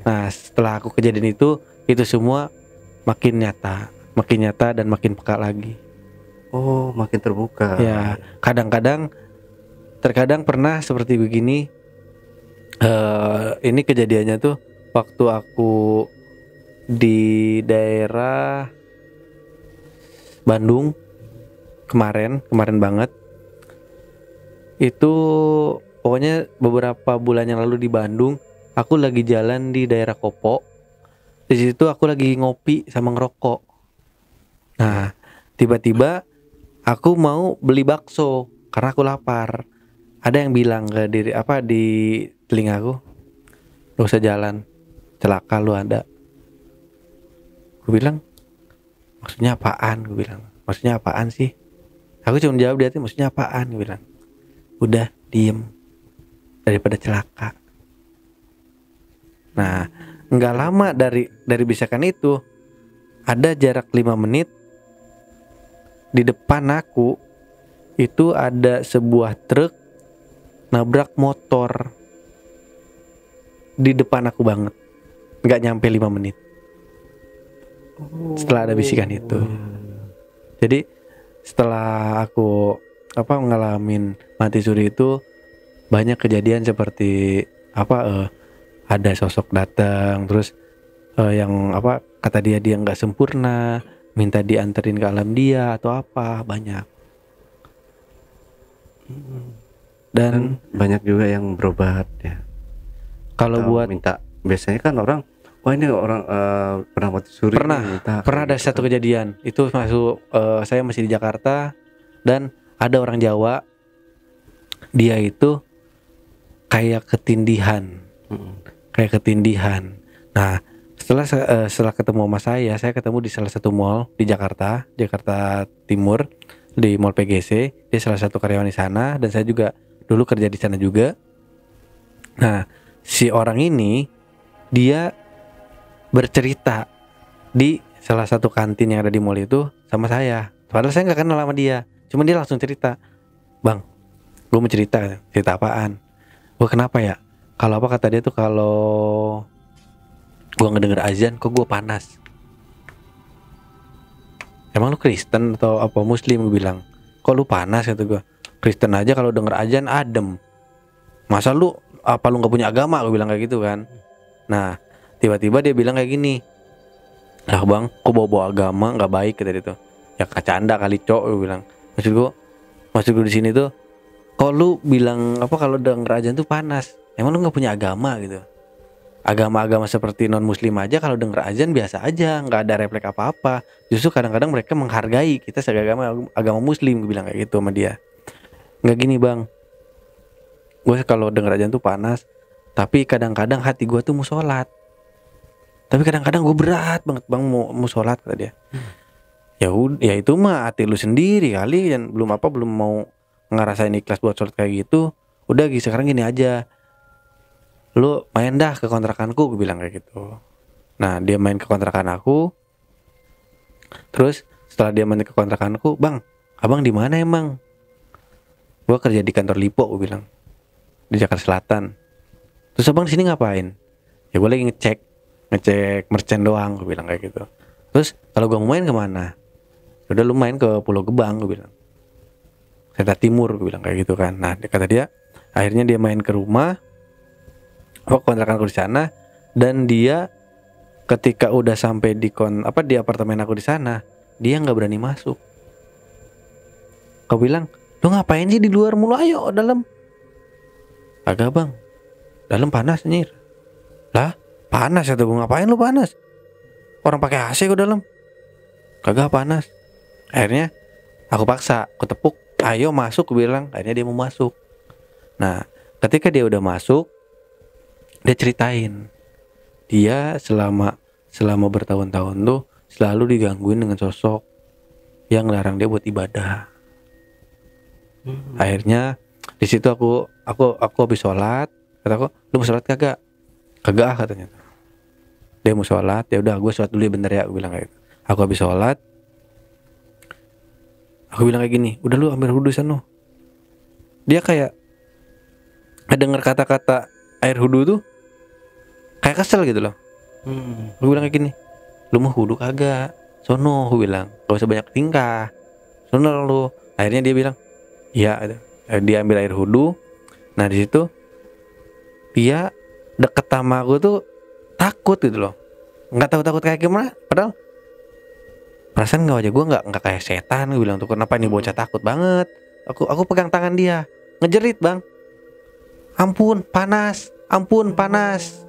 Nah setelah aku kejadian itu semua makin nyata dan makin peka lagi. Oh, makin terbuka. Ya, terkadang pernah seperti begini. Ini kejadiannya tuh waktu aku di daerah Bandung kemarin banget. Itu pokoknya beberapa bulan yang lalu di Bandung, aku lagi jalan di daerah Kopo. Di situ aku lagi ngopi sama ngerokok. Nah, tiba-tiba aku mau beli bakso karena aku lapar. Ada yang bilang ke di telinga aku, "Lu usah jalan, celaka lu ada." Gue bilang, "Maksudnya apaan?" Gue bilang, "Maksudnya apaan sih?" Aku cuma jawab dia, "Maksudnya apaan?" Gue bilang, "Udah diem daripada celaka." Nah, nggak lama dari bisikan itu, ada jarak 5 menit di depan aku itu ada sebuah truk nabrak motor di depan aku banget. Nggak nyampe 5 menit setelah ada bisikan itu. Jadi setelah aku ngalamin mati suri itu, banyak kejadian seperti ada sosok datang terus yang kata dia nggak sempurna, minta dianterin ke alam dia atau apa, banyak. Dan banyak juga yang berobat ya. Kalau buat minta, biasanya kan orang, wah ini orang pernah mati suri. Pernah ada satu kejadian itu saya masih di Jakarta, dan ada orang Jawa, dia itu kayak ketindihan. Nah setelah ketemu sama saya ketemu di salah satu mall di Jakarta Timur, di Mall PGC. Dia salah satu karyawan di sana dan saya juga dulu kerja di sana juga. Nah si orang ini dia bercerita di salah satu kantin yang ada di mall itu sama saya. Padahal saya nggak kenal sama dia, cuma dia langsung cerita, "Bang, gue mau cerita apaan?" "Gue kenapa ya?" Kata dia tuh, kalau Gua ngedenger azan kok gua panas. Emang lu Kristen atau apa Muslim? Gue bilang. Kok lu panas, kata gua. Kristen aja kalau denger azan adem. Masa lu apa lu nggak punya agama? Gue bilang kayak gitu kan. Nah tiba-tiba dia bilang kayak gini, ah bang, kok bawa agama nggak baik, kata dia tuh. Ya kacanda kali cok, gue bilang. Maksud gue di sini tuh, kok lu bilang apa kalau denger azan tuh panas? Emang lu nggak punya agama gitu? Agama-agama seperti non muslim aja kalau denger azan biasa aja, nggak ada refleks apa-apa. Justru kadang-kadang mereka menghargai kita sebagai agama muslim. Gue bilang kayak gitu sama dia. Nggak gini bang, gue kalau denger azan tuh panas, tapi kadang-kadang hati gue tuh mau sholat. Tapi kadang-kadang gue berat banget bang mau sholat, kata dia. Ya itu mah hati lu sendiri kali, dan belum mau ngerasain ikhlas buat sholat kayak gitu. Udah sekarang gini aja, lu main dah ke kontrakanku, gue bilang kayak gitu. Nah dia main ke kontrakan aku. Terus setelah dia main ke kontrakanku, bang, abang di mana emang? Gue kerja di kantor Lipo, gue bilang, di Jakarta Selatan. Terus abang di sini ngapain? Ya gue lagi ngecek merchant doang, gue bilang kayak gitu. Terus kalau gue mau main kemana? Udah lu main ke Pulau Gebang, gue bilang. Senta Timur, gue bilang kayak gitu kan. Nah kata dia, akhirnya dia main ke rumah, kontrakan aku di sana, dan dia ketika udah sampai di apartemen aku di sana, dia nggak berani masuk. Kau bilang, lu ngapain sih di luar mulu, ayo dalam. Agak bang, dalam panas nyir. Lah panas ya tuh, ngapain lu panas? Orang pakai AC kok dalam. Kagak panas. Akhirnya aku paksa, aku tepuk, ayo masuk, gue bilang. Akhirnya dia mau masuk. Nah ketika dia udah masuk, dia ceritain dia selama bertahun-tahun tuh selalu digangguin dengan sosok yang larang dia buat ibadah. Akhirnya di situ aku habis sholat, kataku, lu mau sholat kagak? Kagak, katanya. Dia mau sholat, ya udah gue sholat dulu ya bentar ya, gue bilang kayak gitu. Aku habis sholat, aku bilang kayak gini, udah lu ambil wudhu sana. Dia kayak denger kata-kata air wudhu tuh kayak kesel gitu loh. Gue bilang kayak gini, lu mau wudhu kagak? Sono, gue bilang, gak usah banyak tingkah, sono lu. Akhirnya dia bilang, iya. Dia ambil air wudhu. Nah di situ dia deket sama aku tuh takut gitu loh, nggak tahu takut kayak gimana. Padahal perasaan nggak wajah gue nggak kayak setan. Gue bilang tuh, kenapa ini bocah takut banget. Aku pegang tangan dia, ngejerit bang, ampun panas, ampun panas.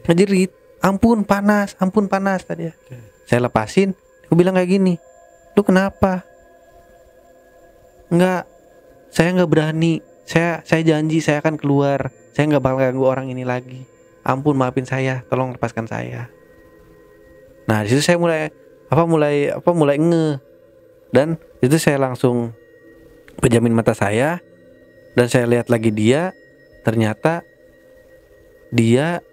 Ngejerit, ampun panas tadi ya. Saya lepasin, aku bilang kayak gini, lu kenapa? Enggak, saya nggak berani. Saya janji saya akan keluar. Saya nggak bakal ganggu orang ini lagi. Ampun, maafin saya, tolong lepaskan saya. Nah di situ saya mulai nge, dan itu saya langsung pejamin mata saya, dan saya lihat lagi dia. Ternyata dia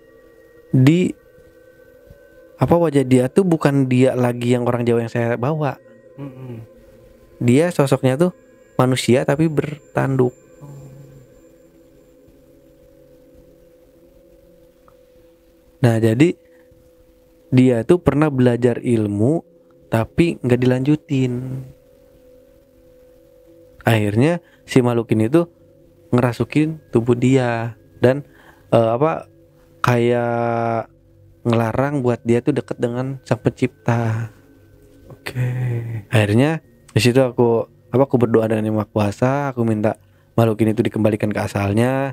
wajah dia tuh bukan dia lagi yang orang Jawa yang saya bawa. Dia sosoknya tuh manusia tapi bertanduk. Nah jadi dia tuh pernah belajar ilmu tapi nggak dilanjutin. Akhirnya si makhluk ini tuh ngerasukin tubuh dia, dan kayak ngelarang buat dia tuh deket dengan sang pencipta. Oke. Akhirnya di situ aku berdoa dengan Yang Maha Kuasa, aku minta makhluk ini tuh dikembalikan ke asalnya,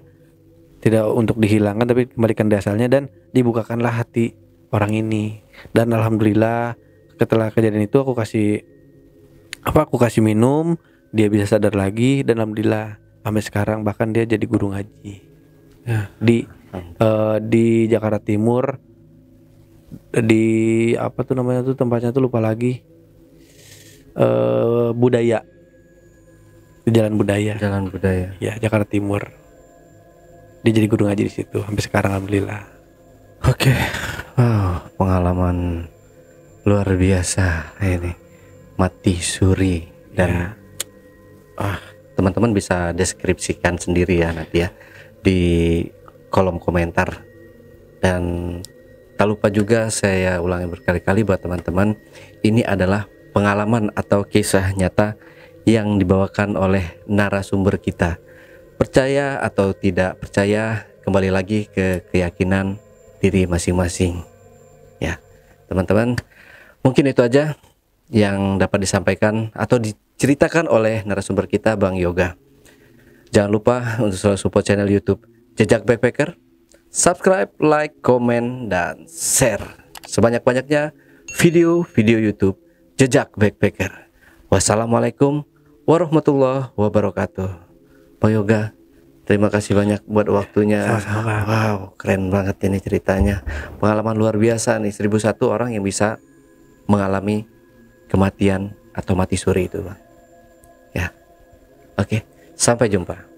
tidak untuk dihilangkan tapi kembalikan di asalnya, dan dibukakanlah hati orang ini. Dan alhamdulillah setelah kejadian itu aku kasih minum, dia bisa sadar lagi, dan alhamdulillah sampai sekarang bahkan dia jadi guru ngaji ya, di Jakarta Timur, di apa tuh namanya tuh tempatnya tuh lupa lagi, budaya, di Jalan Budaya ya, Jakarta Timur. Dia jadi guru ngaji di situ sampai sekarang alhamdulillah. Oke. Wow, pengalaman luar biasa ini, mati suri. Dan teman-teman bisa deskripsikan sendiri ya nanti ya di kolom komentar Dan tak lupa juga saya ulangi berkali-kali buat teman-teman, ini adalah pengalaman atau kisah nyata yang dibawakan oleh narasumber kita. Percaya atau tidak percaya, kembali lagi ke keyakinan diri masing-masing. Ya, teman-teman, mungkin itu aja yang dapat disampaikan atau diceritakan oleh narasumber kita, Bang Yoga. Jangan lupa untuk selalu support channel YouTube Jejak Backpacker, subscribe, like, komen, dan share sebanyak-banyaknya video-video YouTube Jejak Backpacker. Wassalamualaikum warahmatullahi wabarakatuh. Bang Yoga, terima kasih banyak buat waktunya. Sama-sama. Wow, keren banget ini ceritanya. Pengalaman luar biasa nih, 1001 orang yang bisa mengalami kematian atau mati suri itu, Bang. Ya. Oke, sampai jumpa.